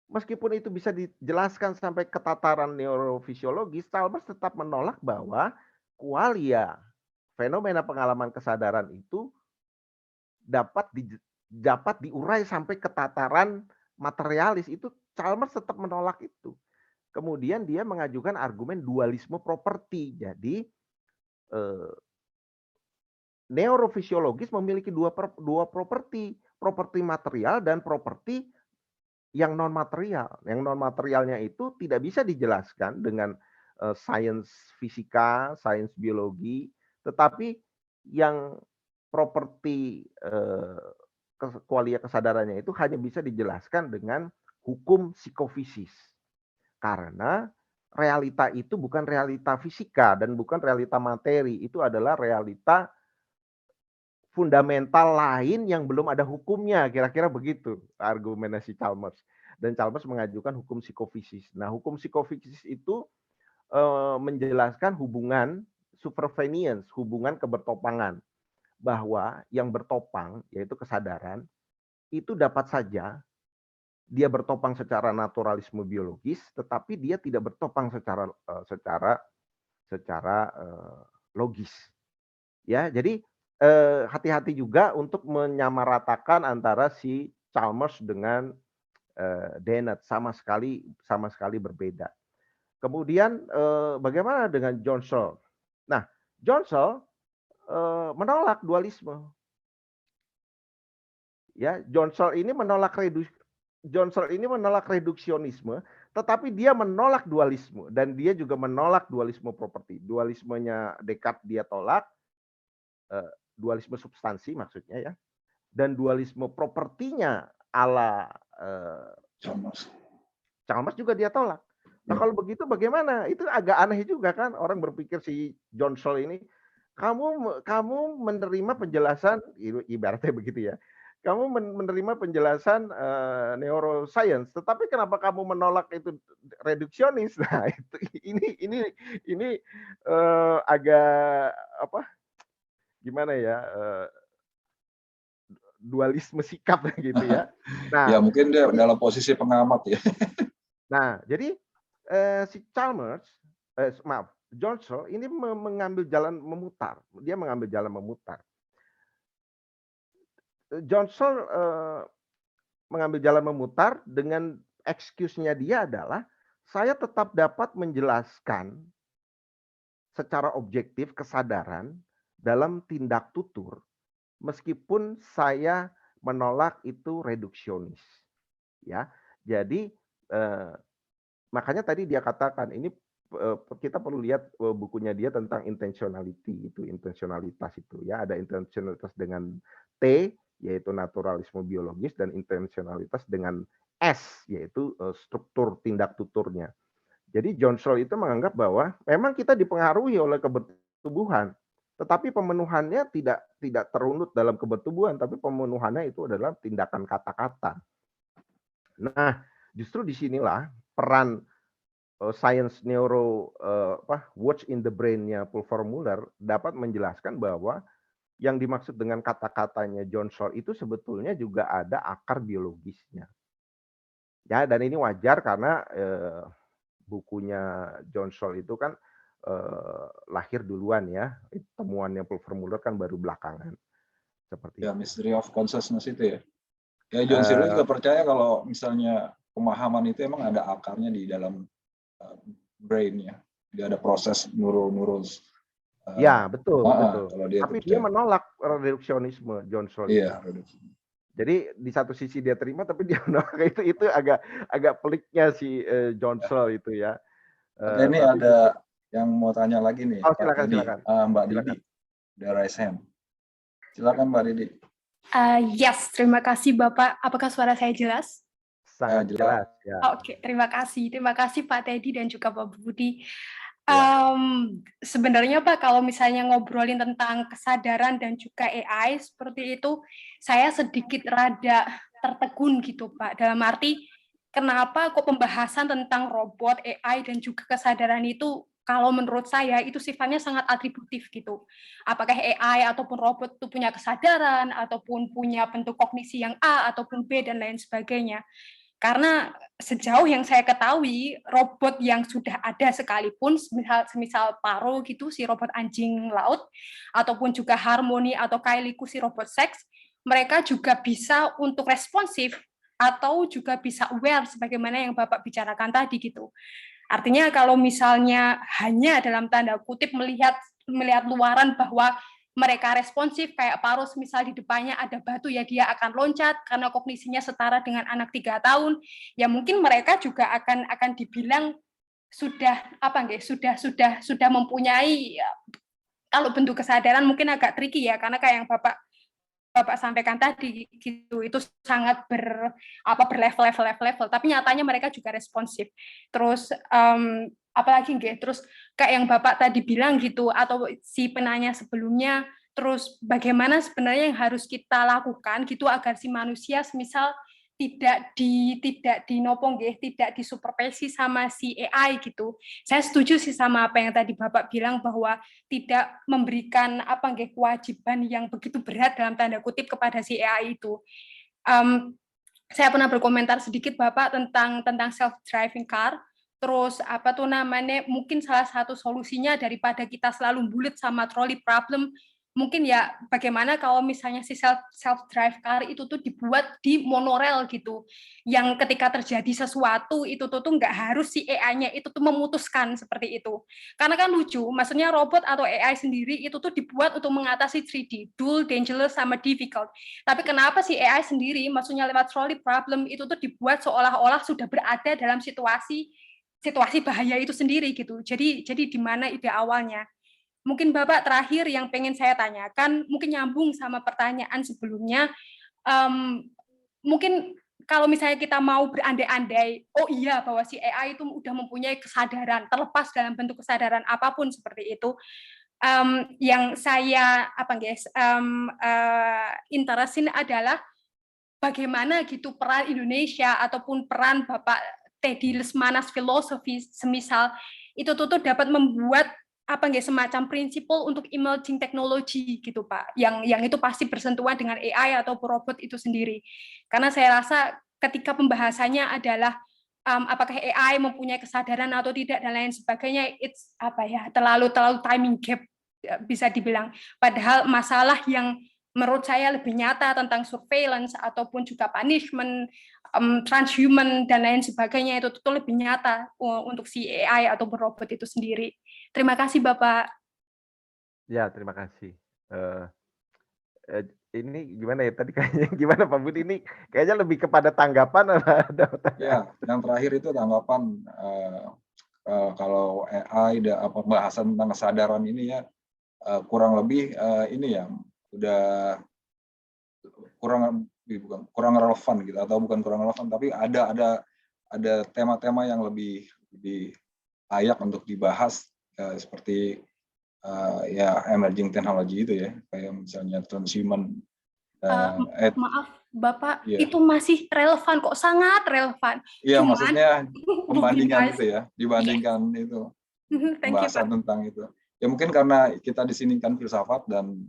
meskipun itu bisa dijelaskan sampai ke tataran neurofisiologis, Chalmers tetap menolak bahwa qualia, fenomena pengalaman kesadaran itu dapat diurai sampai ke tataran materialis. Itu Chalmers tetap menolak itu. Kemudian dia mengajukan argumen dualisme properti. Jadi neurofisiologis memiliki dua properti, properti material dan properti yang non material. Yang non materialnya itu tidak bisa dijelaskan dengan sains fisika, sains biologi, tetapi yang properti kualia kesadarannya itu hanya bisa dijelaskan dengan hukum psikofisis. Karena realita itu bukan realita fisika dan bukan realita materi, itu adalah realita fundamental lain yang belum ada hukumnya, kira-kira begitu argumentasi Chalmers. Dan Chalmers mengajukan hukum psikofisis. Nah, hukum psikofisis itu menjelaskan hubungan supervenience, hubungan kebertopangan, bahwa yang bertopang, yaitu kesadaran, itu dapat saja dia bertopang secara naturalisme biologis, tetapi dia tidak bertopang secara logis. Ya, jadi hati-hati juga untuk menyamaratakan antara si Chalmers dengan Dennett, sama sekali berbeda. Kemudian bagaimana dengan John Searle? Nah, John Searle menolak dualisme. Ya, John Searle ini menolak reduksionisme, tetapi dia menolak dualisme dan dia juga menolak dualisme properti. Dualismenya Descartes dia tolak, dualisme substansi maksudnya ya, dan dualisme propertinya ala Chalmers juga dia tolak. Nah, kalau begitu bagaimana? Itu agak aneh juga kan, orang berpikir si John Searle ini, kamu menerima penjelasan, ibaratnya begitu ya, kamu menerima penjelasan neuroscience, tetapi kenapa kamu menolak itu reduksionis? Nah, itu ini agak apa? Gimana ya? Dualisme sikap gitu ya. Nah, ya mungkin dia dalam posisi pengamat ya. Nah, jadi si Chalmers, John Searle ini mengambil jalan memutar. Dia mengambil jalan memutar. John Searle mengambil jalan memutar dengan excuse-nya dia adalah saya tetap dapat menjelaskan secara objektif kesadaran dalam tindak tutur meskipun saya menolak itu reduksionis. Ya. Jadi makanya tadi dia katakan ini kita perlu lihat bukunya dia tentang intentionality, itu intensionalitas itu ya, ada intensionalitas dengan T yaitu naturalisme biologis dan intensionalitas dengan S yaitu struktur tindak tuturnya. Jadi John Searle itu menganggap bahwa memang kita dipengaruhi oleh kebertubuhan, tetapi pemenuhannya tidak terunut dalam kebertubuhan, tapi pemenuhannya itu adalah tindakan kata-kata. Nah, justru disinilah peran science neuro watch in the brain-nya Pulver Muller dapat menjelaskan bahwa yang dimaksud dengan kata-katanya John Searle itu sebetulnya juga ada akar biologisnya. Ya, dan ini wajar karena bukunya John Searle itu kan lahir duluan ya. Temuannya Pulver Muller kan baru belakangan. Seperti Ya, itu. Mystery of Consciousness itu ya. Ya, John Searle juga percaya kalau misalnya pemahaman itu emang ada akarnya di dalam brain ya. Dia ada proses neuros. Ya, betul. Kalau dia tapi dia menolak reduksionisme John Searle. Iya, jadi di satu sisi dia terima tapi dia menolak, itu agak peliknya si John Searle itu ya. Oke, ini ada yang mau tanya lagi nih. Oh, silakan. Mbak Didi dari Raise Hand. Silakan Mbak Didi. Yes, terima kasih Bapak. Apakah suara saya jelas? Sangat jelas. Ya. Oke, terima kasih. Terima kasih Pak Teddy dan juga Pak Budi. Sebenarnya Pak, kalau misalnya ngobrolin tentang kesadaran dan juga AI seperti itu, saya sedikit rada tertegun gitu Pak. Dalam arti, kenapa kok pembahasan tentang robot, AI, dan juga kesadaran itu, kalau menurut saya itu sifatnya sangat atributif gitu. Apakah AI ataupun robot itu punya kesadaran, ataupun punya bentuk kognisi yang A, ataupun B, dan lain sebagainya. Karena sejauh yang saya ketahui, robot yang sudah ada sekalipun, semisal Paro gitu, si robot anjing laut, ataupun juga Harmony atau Kailiku, si robot seks, mereka juga bisa untuk responsif, atau juga bisa aware, sebagaimana yang Bapak bicarakan tadi gitu. Artinya kalau misalnya hanya dalam tanda kutip melihat luaran bahwa mereka responsif, kayak Paros misal di depannya ada batu ya dia akan loncat karena kognisinya setara dengan anak 3 tahun, ya mungkin mereka juga akan dibilang sudah apa nggih, sudah mempunyai, kalau bentuk kesadaran mungkin agak tricky ya, karena kayak yang Bapak sampaikan tadi gitu, itu sangat berlevel, tapi nyatanya mereka juga responsif. Terus apalagi nggih, terus kayak yang Bapak tadi bilang gitu, atau si penanya sebelumnya, terus bagaimana sebenarnya yang harus kita lakukan gitu agar si manusia semisal tidak dinopong nggih, tidak disupervisi sama si AI gitu. Saya setuju sih sama apa yang tadi Bapak bilang, bahwa tidak memberikan apa nggih, kewajiban yang begitu berat dalam tanda kutip kepada si AI itu. Saya pernah berkomentar sedikit Bapak tentang self driving car. Terus apa tuh namanya, mungkin salah satu solusinya daripada kita selalu bulit sama trolley problem, mungkin ya bagaimana kalau misalnya si self drive car itu tuh dibuat di monorail gitu, yang ketika terjadi sesuatu itu tuh nggak harus si AI-nya itu tuh memutuskan seperti itu. Karena kan lucu, maksudnya robot atau AI sendiri itu tuh dibuat untuk mengatasi 3D, dual, dangerous, sama difficult. Tapi kenapa si AI sendiri, maksudnya lewat trolley problem itu tuh dibuat seolah-olah sudah berada dalam situasi bahaya itu sendiri gitu. Jadi di mana ide awalnya? Mungkin Bapak terakhir yang pengen saya tanyakan, mungkin nyambung sama pertanyaan sebelumnya, mungkin kalau misalnya kita mau berandai-andai, oh iya bahwa si AI itu udah mempunyai kesadaran, terlepas dalam bentuk kesadaran apapun seperti itu, yang saya interestin adalah bagaimana gitu peran Indonesia ataupun peran Bapak Teddy Lesmanas filosofi semisal itu tuh dapat membuat semacam prinsipal untuk emerging technology gitu Pak, yang itu pasti bersentuhan dengan AI atau robot itu sendiri. Karena saya rasa ketika pembahasannya adalah apakah AI mempunyai kesadaran atau tidak dan lain sebagainya, it's terlalu timing gap bisa dibilang. Padahal masalah yang menurut saya lebih nyata tentang surveillance ataupun juga punishment, transhuman dan lain sebagainya itu lebih nyata untuk si AI atau robot itu sendiri. Terima kasih Bapak. Ya, terima kasih. Ini gimana ya tadi kayaknya gimana Pak Budi, ini kayaknya lebih kepada tanggapan ada Ya, yang terakhir itu tanggapan kalau AI pembahasan tentang kesadaran ini ya kurang lebih ini ya udah kurang relevan gitu, atau bukan kurang relevan tapi ada tema-tema yang lebih layak untuk dibahas seperti ya emerging technology itu ya, kayak misalnya transhuman. Maaf Bapak, Iya. itu masih relevan kok, sangat relevan. Iya, Cuman, maksudnya pembandingan dibahas. itu ya, dibandingkan itu Thank you, pembahasan Pak. tentang itu. Ya mungkin karena kita di sini kan filsafat dan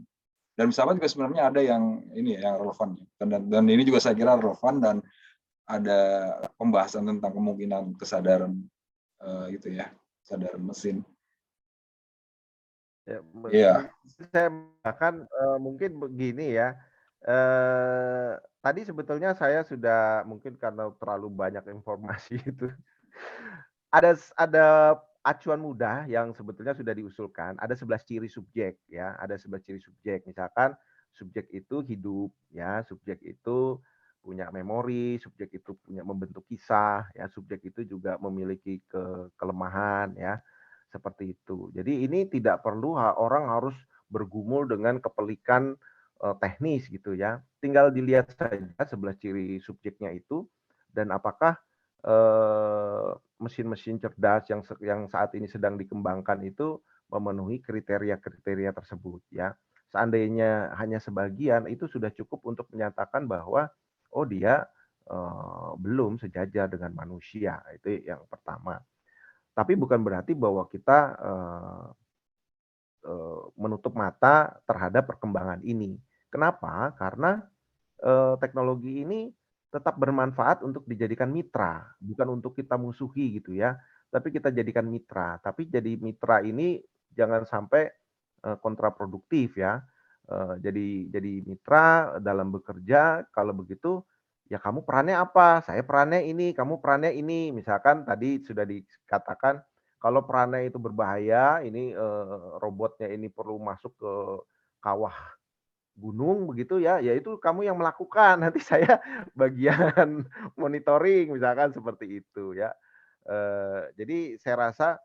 filsafat juga sebenarnya ada yang ini ya, yang relevan. Dan ini juga saya kira relevan dan ada pembahasan tentang kemungkinan kesadaran itu ya, kesadaran mesin. Ya, Iya. saya bahkan mungkin begini ya. Tadi sebetulnya saya sudah mungkin karena terlalu banyak informasi itu. Ada acuan mudah yang sebetulnya sudah diusulkan. Ada 11 ciri subjek ya. Ada 11 ciri subjek. Misalkan subjek itu hidup ya, subjek itu punya memori, subjek itu punya membentuk kisah ya, subjek itu juga memiliki kelemahan ya. Seperti itu. Jadi ini tidak perlu orang harus bergumul dengan kepelikan teknis gitu ya. Tinggal dilihat saja 11 ciri subjeknya itu dan apakah mesin-mesin cerdas yang saat ini sedang dikembangkan itu memenuhi kriteria-kriteria tersebut ya. Seandainya hanya sebagian itu sudah cukup untuk menyatakan bahwa oh dia belum sejajar dengan manusia. Itu yang pertama. Tapi bukan berarti bahwa kita menutup mata terhadap perkembangan ini. Kenapa? Karena teknologi ini tetap bermanfaat untuk dijadikan mitra, bukan untuk kita musuhi gitu ya. Tapi kita jadikan mitra. Tapi jadi mitra ini jangan sampai kontraproduktif ya. Jadi mitra dalam bekerja, kalau begitu ya kamu perannya apa? Saya perannya ini, kamu perannya ini. Misalkan tadi sudah dikatakan kalau perannya itu berbahaya, ini robotnya ini perlu masuk ke kawah gunung begitu ya, ya itu kamu yang melakukan, nanti saya bagian monitoring misalkan seperti itu ya. Jadi saya rasa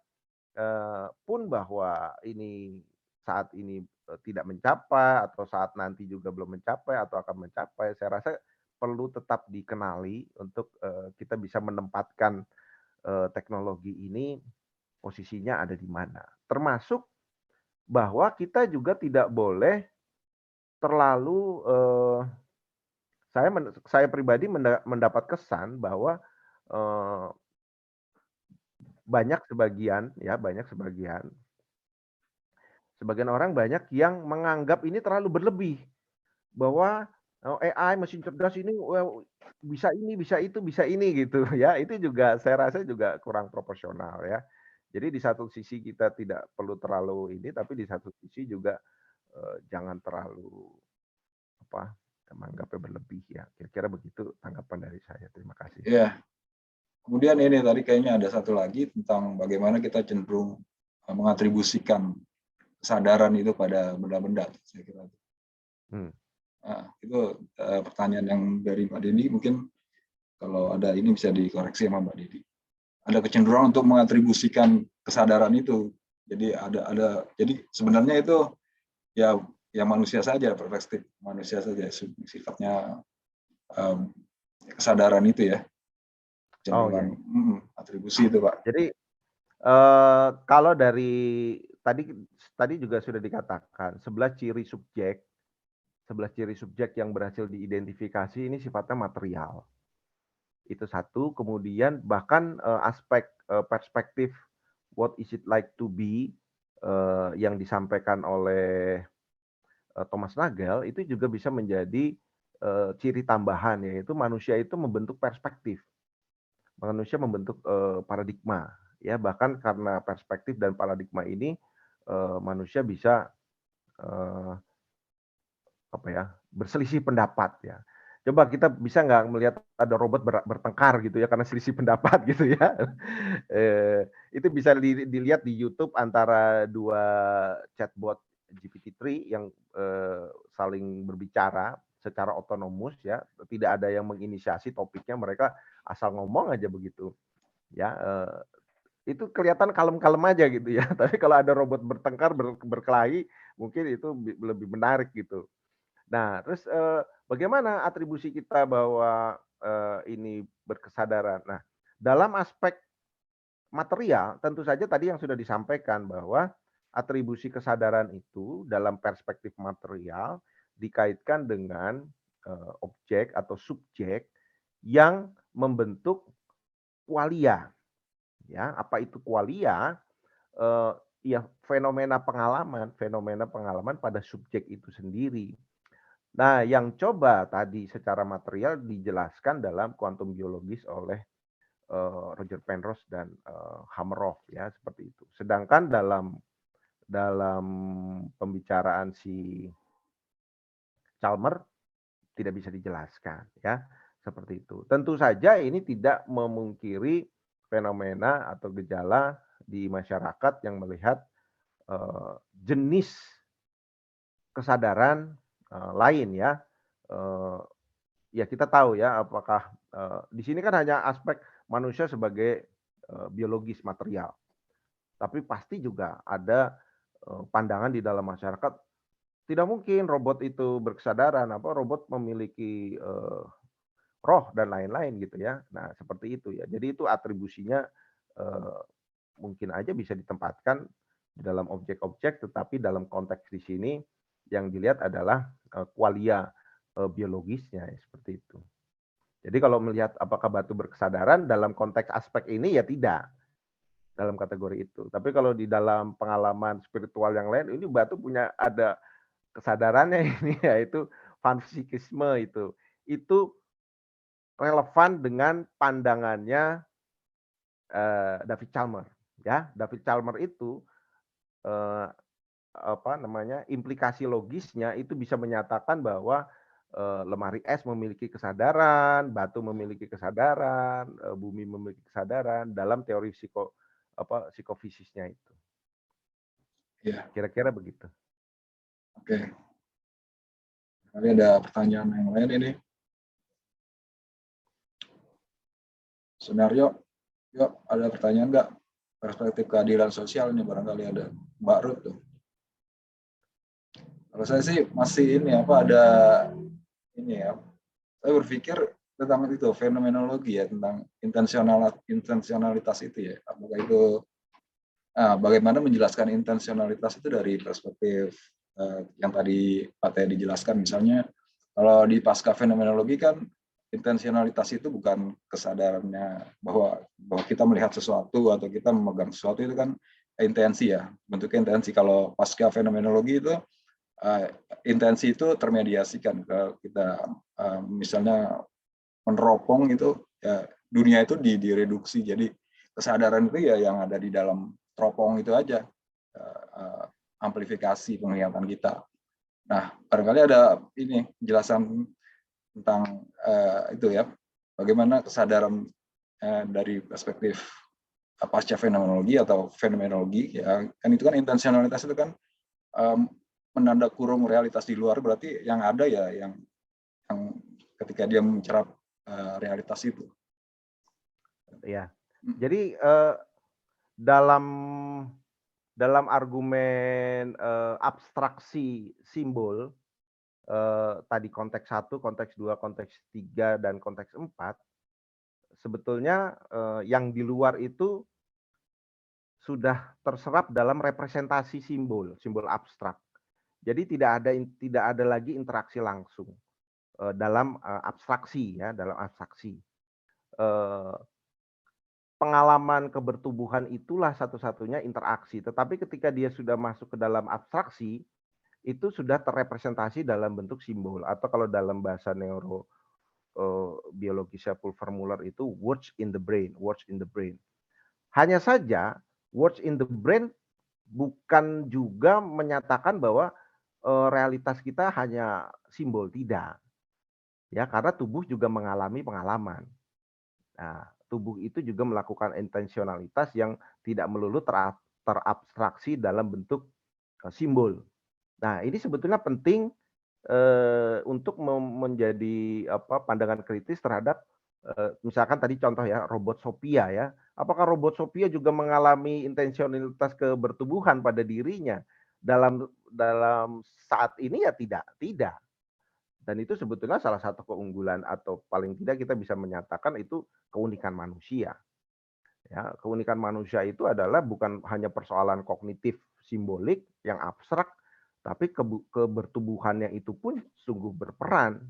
pun bahwa ini saat ini tidak mencapai atau saat nanti juga belum mencapai atau akan mencapai, saya rasa perlu tetap dikenali untuk kita bisa menempatkan teknologi ini posisinya ada di mana. Termasuk bahwa kita juga tidak boleh terlalu saya pribadi mendapat kesan bahwa eh, banyak sebagian orang banyak yang menganggap ini terlalu berlebih bahwa AI mesin cerdas ini bisa ini, bisa itu, bisa ini gitu ya. Itu juga saya rasa juga kurang proporsional ya. Jadi di satu sisi kita tidak perlu terlalu ini, tapi di satu sisi juga jangan terlalu apa menganggapnya berlebih ya. Kira-kira begitu tanggapan dari saya. Terima kasih. Ya. Kemudian ini tadi kayaknya ada satu lagi tentang bagaimana kita cenderung mengatribusikan kesadaran itu pada benda-benda. Saya kira. Nah, itu pertanyaan yang dari Mbak Dini, mungkin kalau ada ini bisa dikoreksi sama Mbak Dini. Ada kecenderungan untuk mengatribusikan kesadaran itu. Jadi jadi sebenarnya itu ya manusia saja, perspektif manusia saja, sifatnya kesadaran itu ya. Kecenderungan atribusi itu, Pak. Jadi kalau dari tadi juga sudah dikatakan 11 ciri subjek yang berhasil diidentifikasi ini sifatnya material. Itu satu, kemudian bahkan aspek perspektif what is it like to be yang disampaikan oleh Thomas Nagel itu juga bisa menjadi ciri tambahan, yaitu manusia itu membentuk perspektif. Manusia membentuk paradigma, ya bahkan karena perspektif dan paradigma ini manusia bisa berselisih pendapat ya. Coba kita bisa nggak melihat ada robot bertengkar gitu ya karena selisih pendapat gitu ya. Itu bisa dilihat di YouTube antara dua chatbot GPT-3 yang saling berbicara secara otonomus ya, tidak ada yang menginisiasi topiknya, mereka asal ngomong aja begitu. Ya, itu kelihatan kalem-kalem aja gitu ya. Tapi kalau ada robot bertengkar, berkelahi, mungkin itu lebih menarik gitu. Nah, terus bagaimana atribusi kita bahwa ini berkesadaran? Nah, dalam aspek material, tentu saja tadi yang sudah disampaikan bahwa atribusi kesadaran itu dalam perspektif material dikaitkan dengan objek atau subjek yang membentuk qualia. Ya, apa itu qualia? Ya fenomena pengalaman pada subjek itu sendiri. Nah, yang coba tadi secara material dijelaskan dalam kuantum biologis oleh Roger Penrose dan Hameroff ya, seperti itu. Sedangkan dalam pembicaraan si Chalmers tidak bisa dijelaskan ya, seperti itu. Tentu saja ini tidak memungkiri fenomena atau gejala di masyarakat yang melihat jenis kesadaran lain ya. Ya kita tahu ya apakah di sini kan hanya aspek manusia sebagai biologis material. Tapi pasti juga ada pandangan di dalam masyarakat tidak mungkin robot itu berkesadaran, robot memiliki roh dan lain-lain gitu ya. Nah, seperti itu ya. Jadi itu atribusinya mungkin aja bisa ditempatkan di dalam objek-objek, tetapi dalam konteks di sini yang dilihat adalah qualia biologisnya ya, seperti itu. Jadi kalau melihat apakah batu berkesadaran dalam konteks aspek ini ya tidak dalam kategori itu. Tapi kalau di dalam pengalaman spiritual yang lain, ini batu punya ada kesadarannya ini yaitu panpsikisme itu. Itu relevan dengan pandangannya David Chalmers ya. David Chalmers itu implikasi logisnya itu bisa menyatakan bahwa lemari es memiliki kesadaran, batu memiliki kesadaran, bumi memiliki kesadaran dalam teori psikofisisnya itu. Ya. Kira-kira begitu. Oke. Kali ada pertanyaan yang lain ini. Senario, yuk ada pertanyaan nggak? Perspektif keadilan sosial ini barangkali ada Mbak Ruth tuh. Kalau saya sih masih ini apa ada ini ya. Saya berpikir tentang itu fenomenologi ya, tentang intensionalitas itu ya. Apakah itu bagaimana menjelaskan intensionalitas itu dari perspektif yang tadi Pak Teddy dijelaskan, misalnya kalau di pasca fenomenologi kan intensionalitas itu bukan kesadarannya bahwa kita melihat sesuatu atau kita memegang sesuatu, itu kan intensi ya, bentuknya intensi. Kalau pasca fenomenologi itu intensi itu termediasikan ke kita, misalnya meneropong itu ya, dunia itu direduksi, jadi kesadaran itu ya yang ada di dalam teropong itu aja, amplifikasi penglihatan kita. Nah, barangkali ada ini penjelasan tentang itu ya, bagaimana kesadaran dari perspektif pasca fenomenologi atau fenomenologi ya, kan itu kan intensionalitas itu kan menanda kurung realitas di luar, berarti yang ada ya yang ketika dia mencerap realitas itu. Ya, jadi dalam argumen abstraksi simbol, tadi konteks 1, konteks 2, konteks 3, dan konteks 4, sebetulnya yang di luar itu sudah terserap dalam representasi simbol abstrak. Jadi tidak ada lagi interaksi langsung dalam abstraksi ya, dalam abstraksi. Pengalaman kebertubuhan itulah satu-satunya interaksi. Tetapi ketika dia sudah masuk ke dalam abstraksi, itu sudah terrepresentasi dalam bentuk simbol, atau kalau dalam bahasa neurobiologisnya Pulver Muller itu words in the brain. Hanya saja words in the brain bukan juga menyatakan bahwa realitas kita hanya simbol, tidak. Ya, karena tubuh juga mengalami pengalaman. Nah, tubuh itu juga melakukan intensionalitas yang tidak melulu terabstraksi dalam bentuk simbol. Nah, ini sebetulnya penting untuk menjadi pandangan kritis terhadap misalkan tadi contoh ya robot Sophia ya. Apakah robot Sophia juga mengalami intensionalitas kebertubuhan pada dirinya dalam saat ini? Ya tidak. Dan itu sebetulnya salah satu keunggulan, atau paling tidak kita bisa menyatakan itu keunikan manusia. Ya, keunikan manusia itu adalah bukan hanya persoalan kognitif simbolik yang abstrak, tapi kebertubuhannya itu pun sungguh berperan.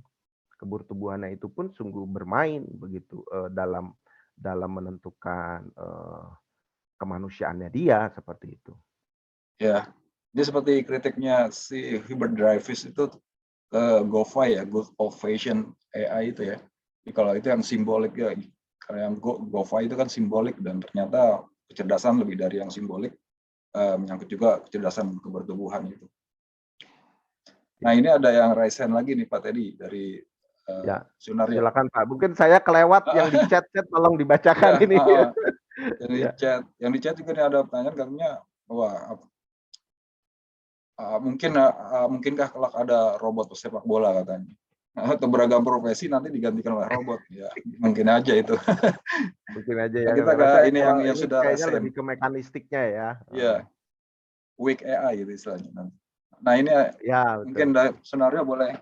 Kebertubuhannya itu pun sungguh bermain begitu dalam menentukan kemanusiaannya dia, seperti itu. Ya, dia seperti kritiknya si Hubert Dreyfus itu ke GoFi ya, Good Old-Fashioned AI itu ya. Jadi kalau itu yang simbolik ya, kalau yang GoFi itu kan simbolik, dan ternyata kecerdasan lebih dari yang simbolik, menyangkut juga kecerdasan kebertubuhan itu. Nah, ini ada yang raise hand lagi nih Pak Teddy dari Sunario. Silakan Pak. Mungkin saya kelewat yang di chat tolong dibacakan ini. Yang di chat juga nih ada pertanyaan, katanya bahwa mungkinkah kelak ada robot pesepak bola katanya, atau beragam profesi nanti digantikan oleh robot ya, mungkin aja itu. Mungkin aja ya. Kita ini yang sudah kayaknya lebih ke mekanistiknya ya. Iya, weak AI gitu istilahnya. Nah ini ya, mungkin dari Sunario boleh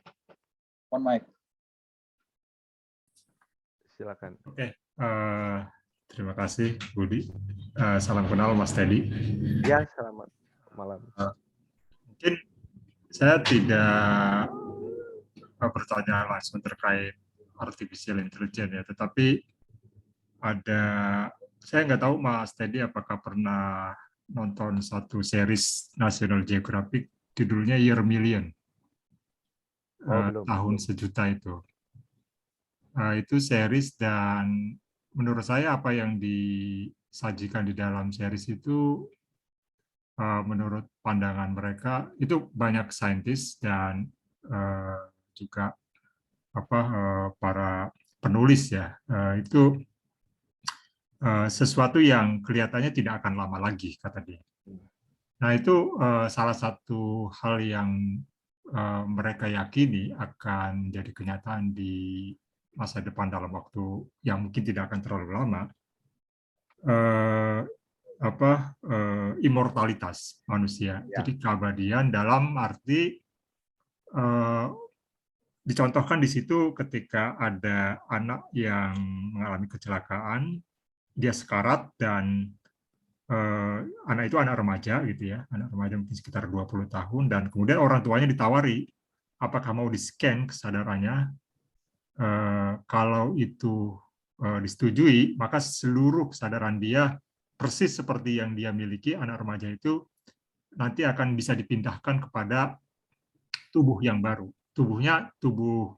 on mic. Silakan. Oke, terima kasih Budi. Salam kenal Mas Teddy. Ya, selamat malam. Mungkin saya tidak bertanya langsung terkait artificial intelligence ya, tetapi saya nggak tahu Mas Teddy apakah pernah nonton satu series National Geographic judulnya Year Million, tahun sejuta itu. Itu series, dan menurut saya apa yang disajikan di dalam series itu menurut pandangan mereka itu banyak saintis dan juga para penulis ya, itu sesuatu yang kelihatannya tidak akan lama lagi, kata dia. Nah, itu salah satu hal yang mereka yakini akan jadi kenyataan di masa depan dalam waktu yang mungkin tidak akan terlalu lama, immortalitas manusia. Ya. Jadi keabadian dalam arti dicontohkan di situ ketika ada anak yang mengalami kecelakaan, dia sekarat dan anak itu anak remaja gitu ya, anak remaja mungkin sekitar 20 tahun, dan kemudian orang tuanya ditawari apakah mau di-scan kesadarannya. Kalau itu disetujui, maka seluruh kesadaran dia persis seperti yang dia miliki, anak remaja itu nanti akan bisa dipindahkan kepada tubuh yang baru. Tubuh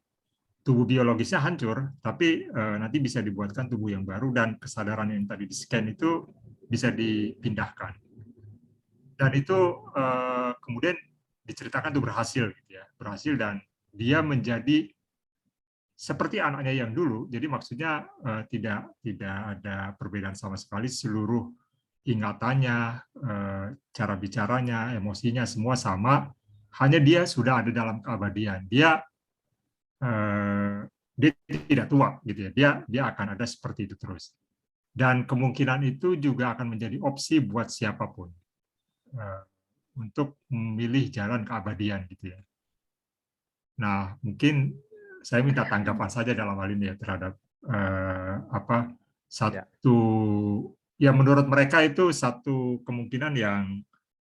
biologisnya hancur, tapi nanti bisa dibuatkan tubuh yang baru dan kesadaran yang tadi di-scan itu bisa dipindahkan. Dan itu kemudian diceritakan itu berhasil gitu ya, berhasil, dan dia menjadi seperti anaknya yang dulu. Jadi maksudnya tidak ada perbedaan sama sekali, seluruh ingatannya, cara bicaranya, emosinya semua sama, hanya dia sudah ada dalam keabadian. Dia tidak tua gitu ya, dia akan ada seperti itu terus. Dan kemungkinan itu juga akan menjadi opsi buat siapapun untuk memilih jalan keabadian gitu ya. Nah, mungkin saya minta tanggapan saja dalam hal ini ya terhadap satu ya menurut mereka itu satu kemungkinan yang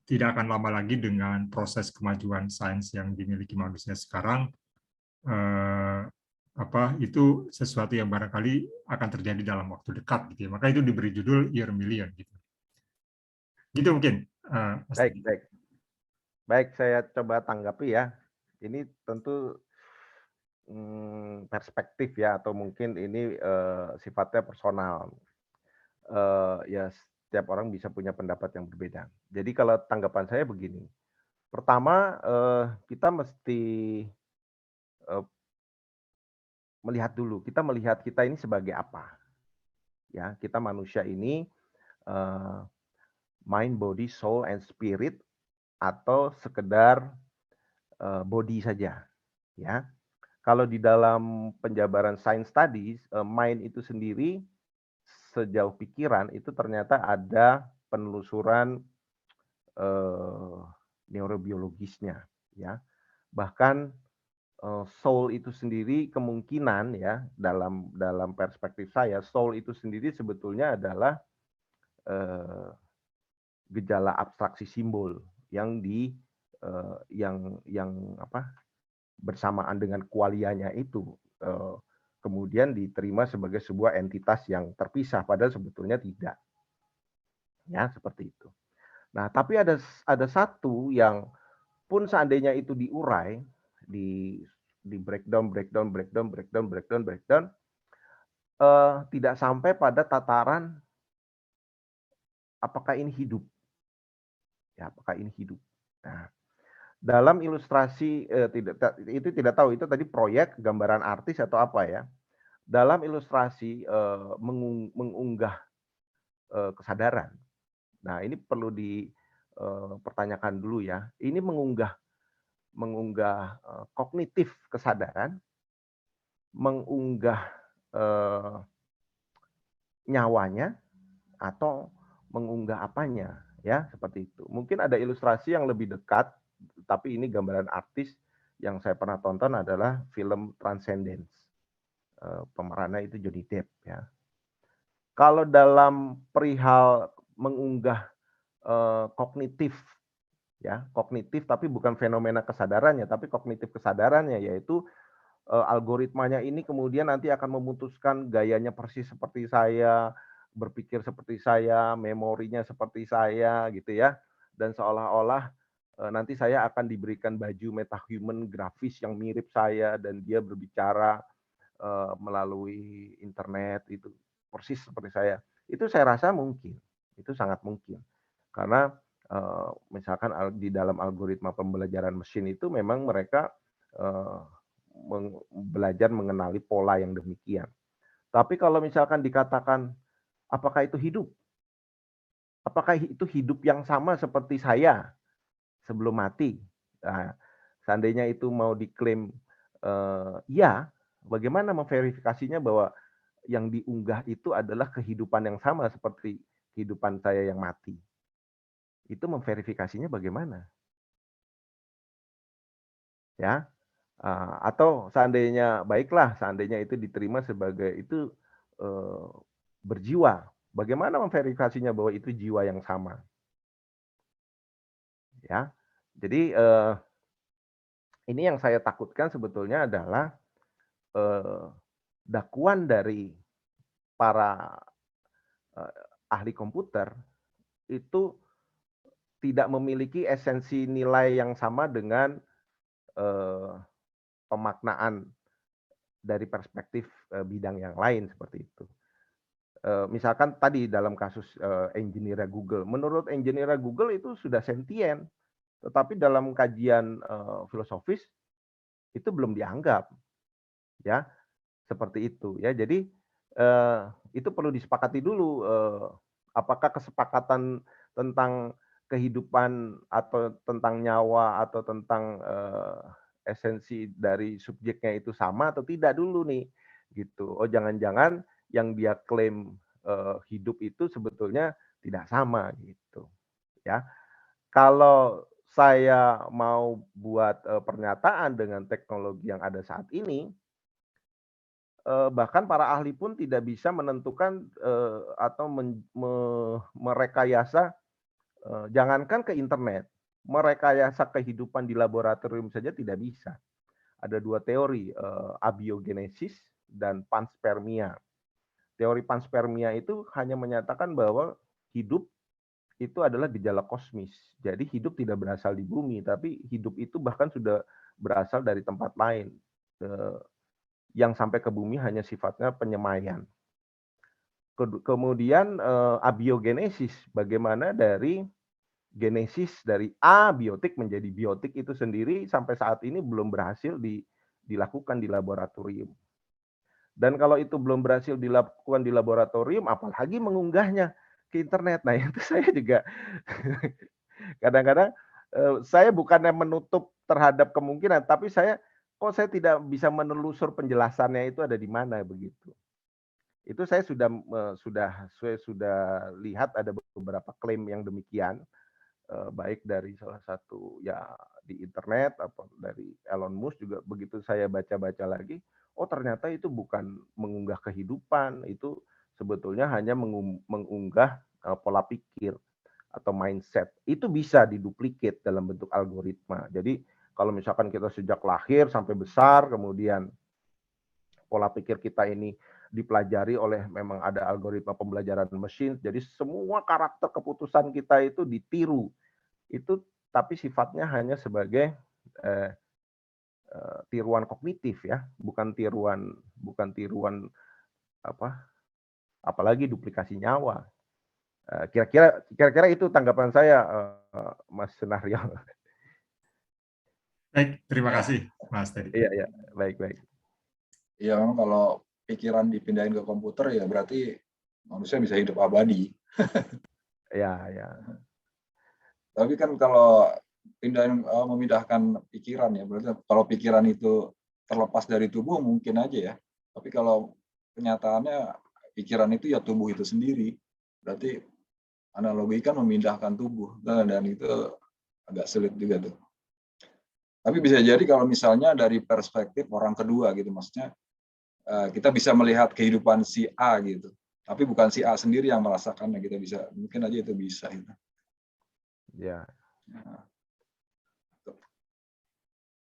tidak akan lama lagi dengan proses kemajuan sains yang dimiliki manusia sekarang, itu sesuatu yang barangkali akan terjadi dalam waktu dekat gitu ya. Maka itu diberi judul Year Million gitu. Gitu mungkin. Baik, saya coba tanggapi ya. Ini tentu perspektif ya, atau mungkin ini sifatnya personal. Ya setiap orang bisa punya pendapat yang berbeda. Jadi kalau tanggapan saya begini. Pertama, kita mesti melihat dulu, kita melihat kita ini sebagai apa. Ya, kita manusia ini mind, body, soul, and spirit, atau sekedar body saja. Ya, kalau di dalam penjabaran science studies, mind itu sendiri sejauh pikiran itu ternyata ada penelusuran neurobiologisnya. Ya, bahkan soul itu sendiri kemungkinan ya dalam perspektif saya, soul itu sendiri sebetulnya adalah gejala abstraksi simbol yang bersamaan dengan kualianya itu kemudian diterima sebagai sebuah entitas yang terpisah, padahal sebetulnya tidak. Ya, seperti itu. Nah, tapi ada satu yang pun seandainya itu diurai, di breakdown, tidak sampai pada tataran apakah ini hidup. Ya, apakah ini hidup. Nah, dalam ilustrasi tidak tahu itu tadi proyek, gambaran artis atau apa ya. Dalam ilustrasi mengunggah kesadaran. Nah, ini perlu dipertanyakan dulu ya. Ini mengunggah kognitif kesadaran, mengunggah nyawanya, atau mengunggah apanya, ya, seperti itu. Mungkin ada ilustrasi yang lebih dekat, tapi ini gambaran artis yang saya pernah tonton adalah film Transcendence. Pemerannya itu Johnny Depp, ya. Kalau dalam perihal mengunggah kognitif, ya, kognitif tapi bukan fenomena kesadarannya, tapi kognitif kesadarannya, yaitu algoritmanya ini kemudian nanti akan memutuskan gayanya persis seperti saya, berpikir seperti saya, memorinya seperti saya, gitu ya. Dan seolah-olah nanti saya akan diberikan baju metahuman grafis yang mirip saya, dan dia berbicara melalui internet, itu persis seperti saya. Itu saya rasa mungkin, itu sangat mungkin. Karena misalkan di dalam algoritma pembelajaran mesin itu memang mereka belajar mengenali pola yang demikian. Tapi kalau misalkan dikatakan, apakah itu hidup? Apakah itu hidup yang sama seperti saya sebelum mati? Nah, Seandainya itu mau diklaim iya, bagaimana memverifikasinya bahwa yang diunggah itu adalah kehidupan yang sama seperti kehidupan saya yang mati? Itu memverifikasinya bagaimana? Ya, atau seandainya baiklah, seandainya itu diterima sebagai itu berjiwa, bagaimana memverifikasinya bahwa itu jiwa yang sama? Ya, jadi ini yang saya takutkan sebetulnya adalah dakwaan dari para ahli komputer itu tidak memiliki esensi nilai yang sama dengan pemaknaan dari perspektif bidang yang lain seperti itu. Misalkan tadi dalam kasus engineer Google, menurut engineer Google itu sudah sentient, tetapi dalam kajian filosofis itu belum dianggap, ya seperti itu ya. Jadi itu perlu disepakati dulu, apakah kesepakatan tentang kehidupan atau tentang nyawa atau tentang esensi dari subjeknya itu sama atau tidak dulu nih, gitu. Oh, jangan-jangan yang dia klaim hidup itu sebetulnya tidak sama gitu, ya. Kalau saya mau buat pernyataan dengan teknologi yang ada saat ini, bahkan para ahli pun tidak bisa menentukan atau merekayasa, jangankan ke internet, merekayasa kehidupan di laboratorium saja tidak bisa. Ada dua teori, abiogenesis dan panspermia. Teori panspermia itu hanya menyatakan bahwa hidup itu adalah gejala kosmis. Jadi hidup tidak berasal di bumi, tapi hidup itu bahkan sudah berasal dari tempat lain. Yang sampai ke bumi hanya sifatnya penyemaian. Kemudian abiogenesis, bagaimana dari genesis dari abiotik menjadi biotik itu sendiri sampai saat ini belum berhasil dilakukan di laboratorium. Dan kalau itu belum berhasil dilakukan di laboratorium, apalagi mengunggahnya ke internet. Nah, itu saya juga kadang-kadang saya bukannya menutup terhadap kemungkinan, tapi saya tidak bisa menelusur penjelasannya itu ada di mana begitu. Itu saya sudah lihat ada beberapa klaim yang demikian, baik dari salah satu ya di internet atau dari Elon Musk juga begitu saya baca-baca lagi, oh ternyata itu bukan mengunggah kehidupan, itu sebetulnya hanya mengunggah pola pikir atau mindset. Itu bisa diduplikat dalam bentuk algoritma. Jadi kalau misalkan kita sejak lahir sampai besar, kemudian pola pikir kita ini dipelajari oleh memang ada algoritma pembelajaran mesin, jadi semua karakter keputusan kita itu ditiru. Itu tapi sifatnya hanya sebagai tiruan kognitif ya, bukan tiruan apa, apalagi duplikasi nyawa. Kira-kira itu tanggapan saya, Mas Sunario. Baik, terima kasih Mas Teddy. Iya, baik. Ya, memang kalau pikiran dipindahin ke komputer ya berarti manusia bisa hidup abadi. Ya. Tapi kan kalau memindahkan pikiran ya, berarti kalau pikiran itu terlepas dari tubuh mungkin aja ya. Tapi kalau kenyataannya pikiran itu ya tubuh itu sendiri. Berarti analogi kan memindahkan tubuh dan itu agak sulit juga tuh. Tapi bisa jadi kalau misalnya dari perspektif orang kedua gitu, maksudnya kita bisa melihat kehidupan si A gitu, tapi bukan si A sendiri yang merasakannya, kita bisa mungkin aja itu bisa gitu. Ya.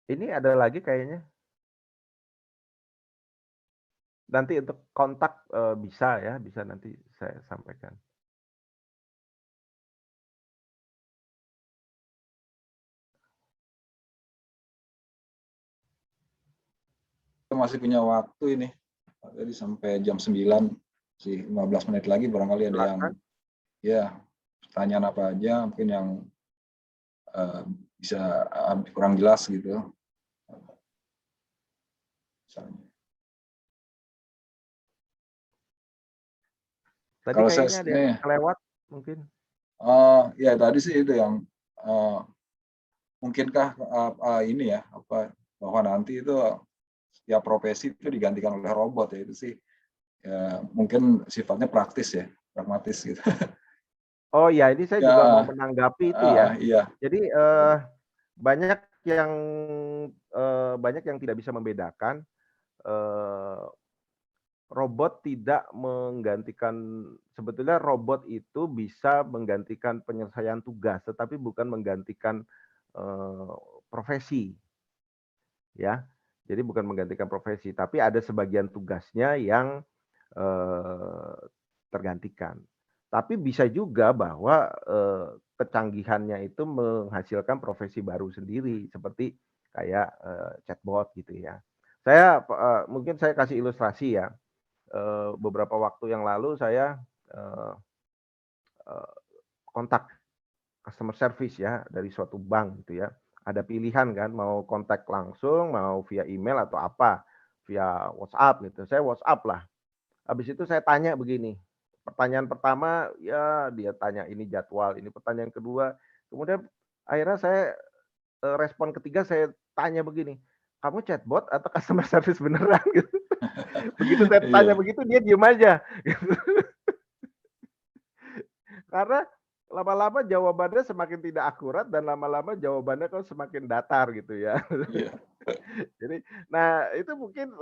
Ini ada lagi kayaknya. Nanti untuk kontak bisa nanti saya sampaikan. Kita masih punya waktu ini, jadi sampai jam 9, sih 15 menit lagi barangkali ada yang ya pertanyaan apa aja mungkin yang bisa kurang jelas gitu. Misalnya. Tadi kalau kayaknya ada yang kelewat mungkin. Ya tadi sih itu yang mungkinkah ini ya bahwa nanti itu setiap profesi itu digantikan oleh robot ya, itu sih ya, mungkin sifatnya praktis ya, pragmatis gitu. Oh ya, ini saya juga mau menanggapi itu ya. Iya. Jadi banyak yang tidak bisa membedakan robot tidak menggantikan, sebetulnya robot itu bisa menggantikan penyelesaian tugas, tetapi bukan menggantikan profesi, ya. Jadi bukan menggantikan profesi, tapi ada sebagian tugasnya yang tergantikan. Tapi bisa juga bahwa kecanggihannya itu menghasilkan profesi baru sendiri, seperti kayak chatbot gitu ya. Saya mungkin saya kasih ilustrasi ya. Beberapa waktu yang lalu saya kontak customer service ya dari suatu bank gitu ya. Ada pilihan kan mau kontak langsung, mau via email atau apa, via WhatsApp gitu. Saya WhatsApp lah. Habis itu saya tanya begini. Pertanyaan pertama ya dia tanya ini jadwal, ini pertanyaan kedua. Kemudian akhirnya saya respon ketiga saya tanya begini, "Kamu chatbot atau customer service beneran?" gitu. Begitu saya tanya begitu dia diem aja gitu. Karena lama-lama jawabannya semakin tidak akurat dan lama-lama jawabannya kok semakin datar gitu ya. Iya. Jadi, nah itu mungkin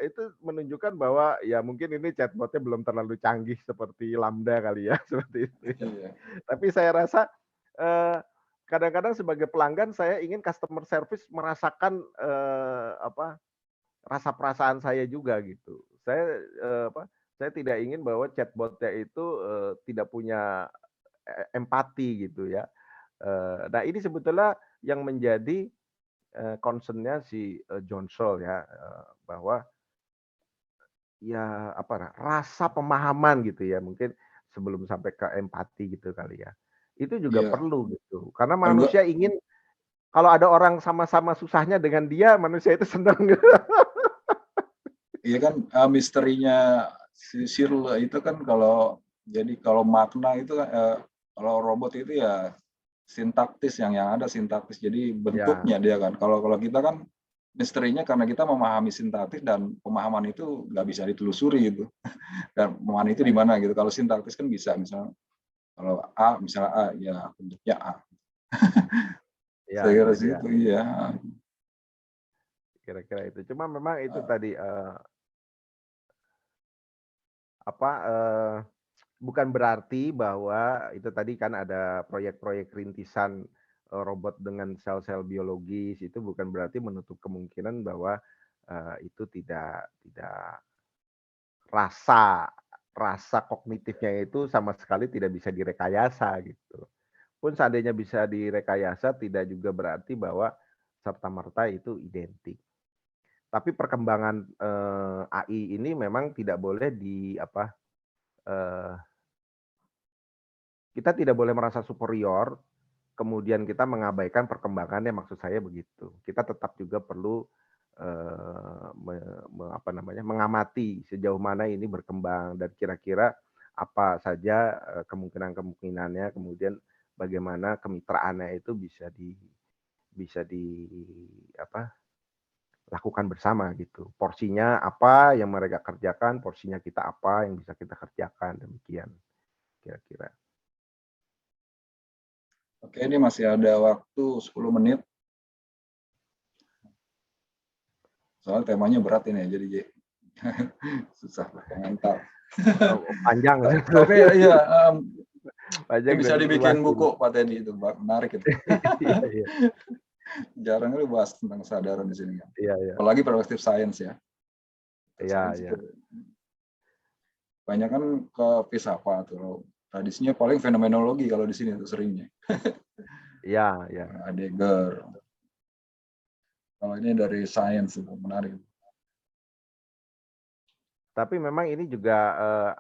itu menunjukkan bahwa ya mungkin ini chatbotnya belum terlalu canggih seperti Lambda kali ya, seperti itu. Iya. Tapi saya rasa kadang-kadang sebagai pelanggan saya ingin customer service merasakan rasa perasaan saya juga gitu. Saya tidak ingin bahwa chatbotnya itu tidak punya empati gitu ya. Nah ini sebetulnya yang menjadi concern-nya si John Searle ya, bahwa ya rasa pemahaman gitu ya, mungkin sebelum sampai ke empati gitu kali ya. Itu juga Iya. perlu gitu. Karena Dan gua manusia ingin kalau ada orang sama-sama susahnya dengan dia, manusia itu senang gitu. iya kan misterinya si Searle itu kan kalau makna itu kalau robot itu ya sintaktis yang ada sintaktis, jadi Ya, bentuknya dia kan. Kalau kita kan misterinya karena kita memahami sintaktis dan pemahaman itu nggak bisa ditelusuri gitu. Dan pemahaman itu di mana gitu. Kalau sintaktis kan bisa, misalnya kalau A misalnya A ya bentuknya A. ya Saya kira itu sih dia. itu iya. Kira-kira itu. Cuma memang itu Eh, tadi bukan berarti bahwa itu tadi kan ada proyek-proyek rintisan robot dengan sel-sel biologis, itu bukan berarti menutup kemungkinan bahwa itu tidak rasa kognitifnya itu sama sekali tidak bisa direkayasa gitu. Pun seandainya bisa direkayasa tidak juga berarti bahwa serta-merta itu identik. Tapi perkembangan AI ini memang tidak boleh kita tidak boleh merasa superior, kemudian kita mengabaikan perkembangannya, maksud saya begitu. Kita tetap juga perlu mengamati sejauh mana ini berkembang dan kira-kira apa saja kemungkinan-kemungkinannya, kemudian bagaimana kemitraannya itu bisa lakukan bersama gitu. Porsinya apa yang mereka kerjakan, porsinya kita apa yang bisa kita kerjakan, demikian kira-kira. Oke, ini masih ada waktu 10 menit. Soalnya temanya berat ini, jadi susah komentar. Panjang. Tapi ya Panjang bisa dan dibikin luas buku Pak Teddy itu, menarik itu. Iya. Jarang lu bahas tentang kesadaran di sini kan. Iya. Apalagi perspektif sains ya. Iya. Banyak kan ke filsafat tuh. Tradisinya paling fenomenologi kalau di sini tuh seringnya. Iya. Heidegger. Kalau ini dari sains itu menarik. Tapi memang ini juga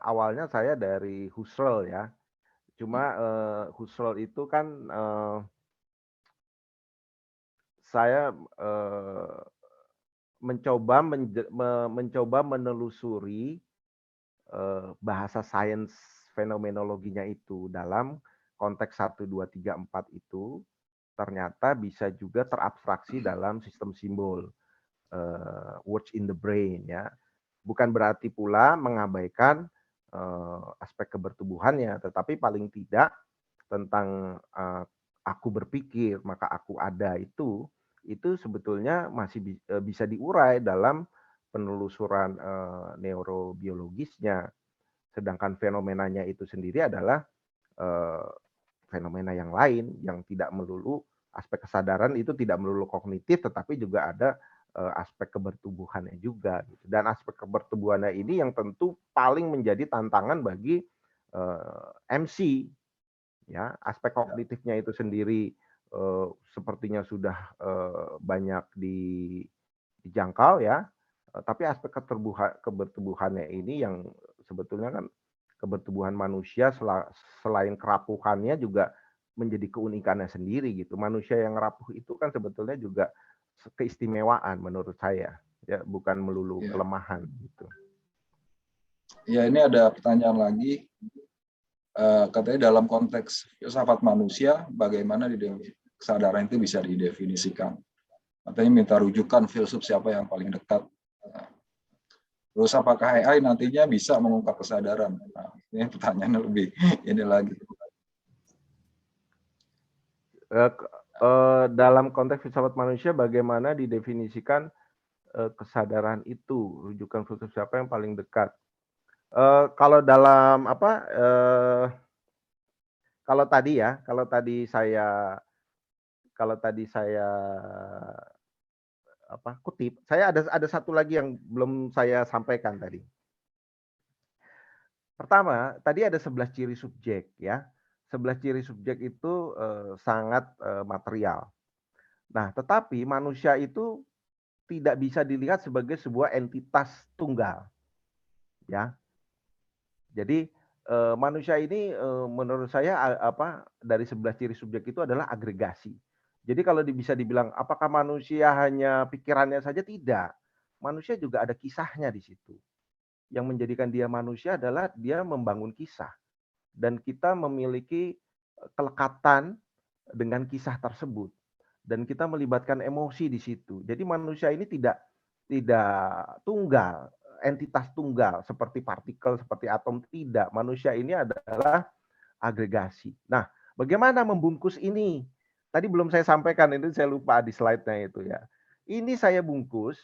awalnya saya dari Husserl ya. Cuma Husserl itu kan saya mencoba menelusuri bahasa sains fenomenologinya itu dalam konteks 1, 2, 3, 4 itu ternyata bisa juga terabstraksi dalam sistem simbol, words in the brain ya. Bukan berarti pula mengabaikan aspek kebertubuhannya, tetapi paling tidak tentang aku berpikir maka aku ada itu sebetulnya masih bisa diurai dalam penelusuran neurobiologisnya. Sedangkan fenomenanya itu sendiri adalah fenomena yang lain yang tidak melulu aspek kesadaran, itu tidak melulu kognitif, tetapi juga ada aspek kebertubuhannya juga. Dan aspek kebertubuhannya ini yang tentu paling menjadi tantangan bagi MC. Ya, aspek kognitifnya itu sendiri sepertinya sudah banyak dijangkau ya, tapi aspek kebertubuhannya ini yang sebetulnya kan kebertubuhan manusia selain kerapuhannya juga menjadi keunikannya sendiri gitu. Manusia yang rapuh itu kan sebetulnya juga keistimewaan menurut saya, ya bukan melulu kelemahan gitu. Ya, ini ada pertanyaan lagi. Katanya dalam konteks filsafat manusia, bagaimana kesadaran itu bisa didefinisikan? Katanya minta rujukan filsuf siapa yang paling dekat. Terus apakah AI nantinya bisa mengungkap kesadaran? Nah, ini pertanyaannya lebih ini lagi. Dalam konteks filsafat manusia, bagaimana didefinisikan kesadaran itu? Rujukan filsuf siapa yang paling dekat? Kalau dalam apa? Kalau tadi saya kutip, saya ada satu lagi yang belum saya sampaikan tadi. Pertama, tadi ada 11 ciri subjek ya. 11 ciri subjek itu sangat material. Nah, tetapi manusia itu tidak bisa dilihat sebagai sebuah entitas tunggal. Ya. Jadi manusia ini menurut saya dari 11 ciri subjek itu adalah agregasi. Jadi kalau bisa dibilang apakah manusia hanya pikirannya saja, tidak. Manusia juga ada kisahnya di situ. Yang menjadikan dia manusia adalah dia membangun kisah. Dan kita memiliki kelekatan dengan kisah tersebut. Dan kita melibatkan emosi di situ. Jadi manusia ini tidak tunggal, entitas tunggal seperti partikel, seperti atom, tidak. Manusia ini adalah agregasi. Nah, bagaimana membungkus ini? Tadi belum saya sampaikan, itu saya lupa di slide-nya itu ya. Ini saya bungkus,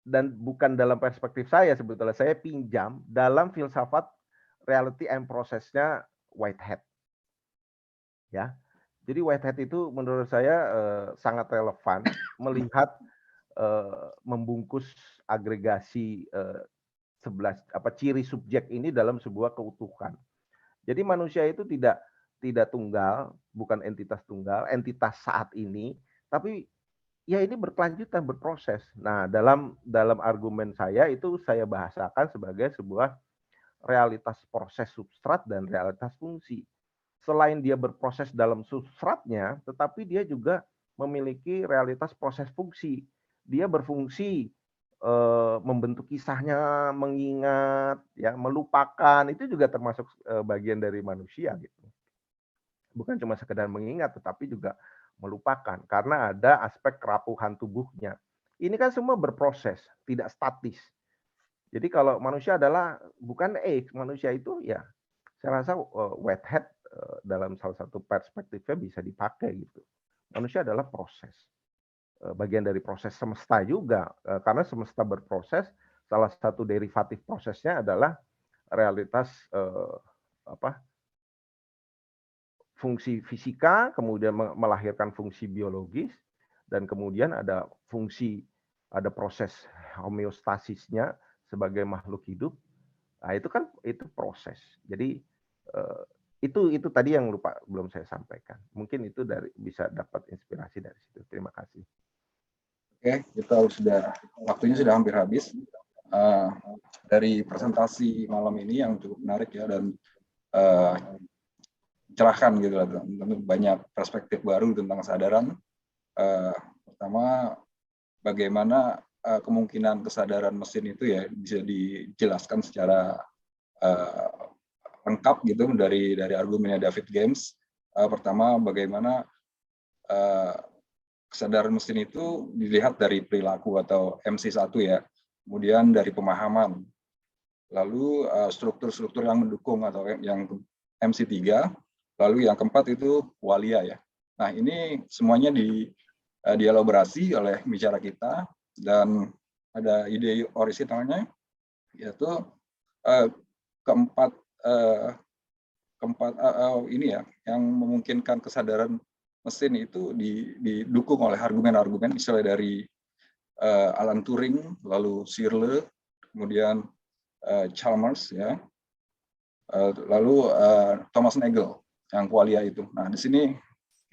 dan bukan dalam perspektif saya sebetulnya, saya pinjam dalam filsafat reality and process-nya Whitehead. Ya. Jadi Whitehead itu menurut saya sangat relevan melihat membungkus agregasi 11 ciri subjek ini dalam sebuah keutuhan. Jadi manusia itu tidak tunggal, bukan entitas tunggal, entitas saat ini, tapi ya ini berkelanjutan, berproses. Nah, dalam argumen saya itu saya bahasakan sebagai sebuah realitas proses substrat dan realitas fungsi. Selain dia berproses dalam substratnya, tetapi dia juga memiliki realitas proses fungsi. Dia berfungsi membentuk kisahnya, mengingat, ya, melupakan, itu juga termasuk bagian dari manusia gitu. Bukan cuma sekedar mengingat, tetapi juga melupakan karena ada aspek kerapuhan tubuhnya. Ini kan semua berproses, tidak statis. Jadi kalau manusia adalah bukan manusia itu ya, saya rasa Whitehead dalam salah satu perspektifnya bisa dipakai gitu. Manusia adalah proses. Bagian dari proses semesta juga, karena semesta berproses, salah satu derivatif prosesnya adalah realitas fungsi fisika, kemudian melahirkan fungsi biologis, dan kemudian ada proses homeostasisnya sebagai makhluk hidup. Nah, itu proses. Jadi itu tadi yang belum saya sampaikan. Mungkin itu bisa dapat inspirasi dari situ. Terima kasih. Oke, kita waktunya sudah hampir habis. Dari presentasi malam ini yang cukup menarik ya, dan cerahkan gitu lah, banyak perspektif baru tentang kesadaran. Pertama, bagaimana kemungkinan kesadaran mesin itu ya bisa dijelaskan secara lengkap gitu dari argumennya David James. Pertama, bagaimana kesadaran mesin itu dilihat dari perilaku atau MC1 ya, kemudian dari pemahaman, lalu struktur-struktur yang mendukung atau yang MC3, lalu yang keempat itu qualia ya. Nah ini semuanya dielaborasi oleh bicara kita, dan ada ide orisinalnya yaitu keempat ini ya, yang memungkinkan kesadaran mesin itu didukung oleh argumen-argumen misalnya dari Alan Turing, lalu Searle, kemudian Chalmers ya, lalu Thomas Nagel yang qualia itu. Nah di sini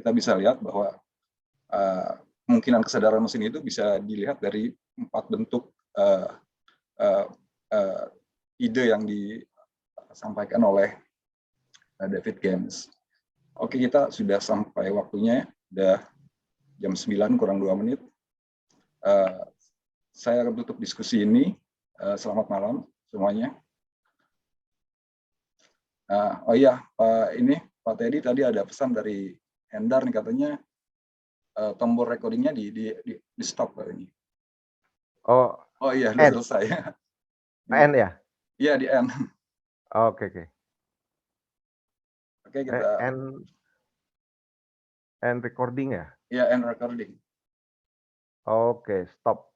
kita bisa lihat bahwa kemungkinan kesadaran mesin itu bisa dilihat dari 4 bentuk ide yang disampaikan oleh David Games. Oke, kita sudah sampai waktunya, udah jam 9 kurang 2 menit. Saya akan tutup diskusi ini. Selamat malam semuanya. Oh iya, Pak Teddy tadi ada pesan dari Endar nih, katanya tombol recordingnya di stop kali ini. Oh iya, udah selesai. N ya? Iya, di N. Oke. Oke, kita N recording ya? ya, N recording. Oke, stop.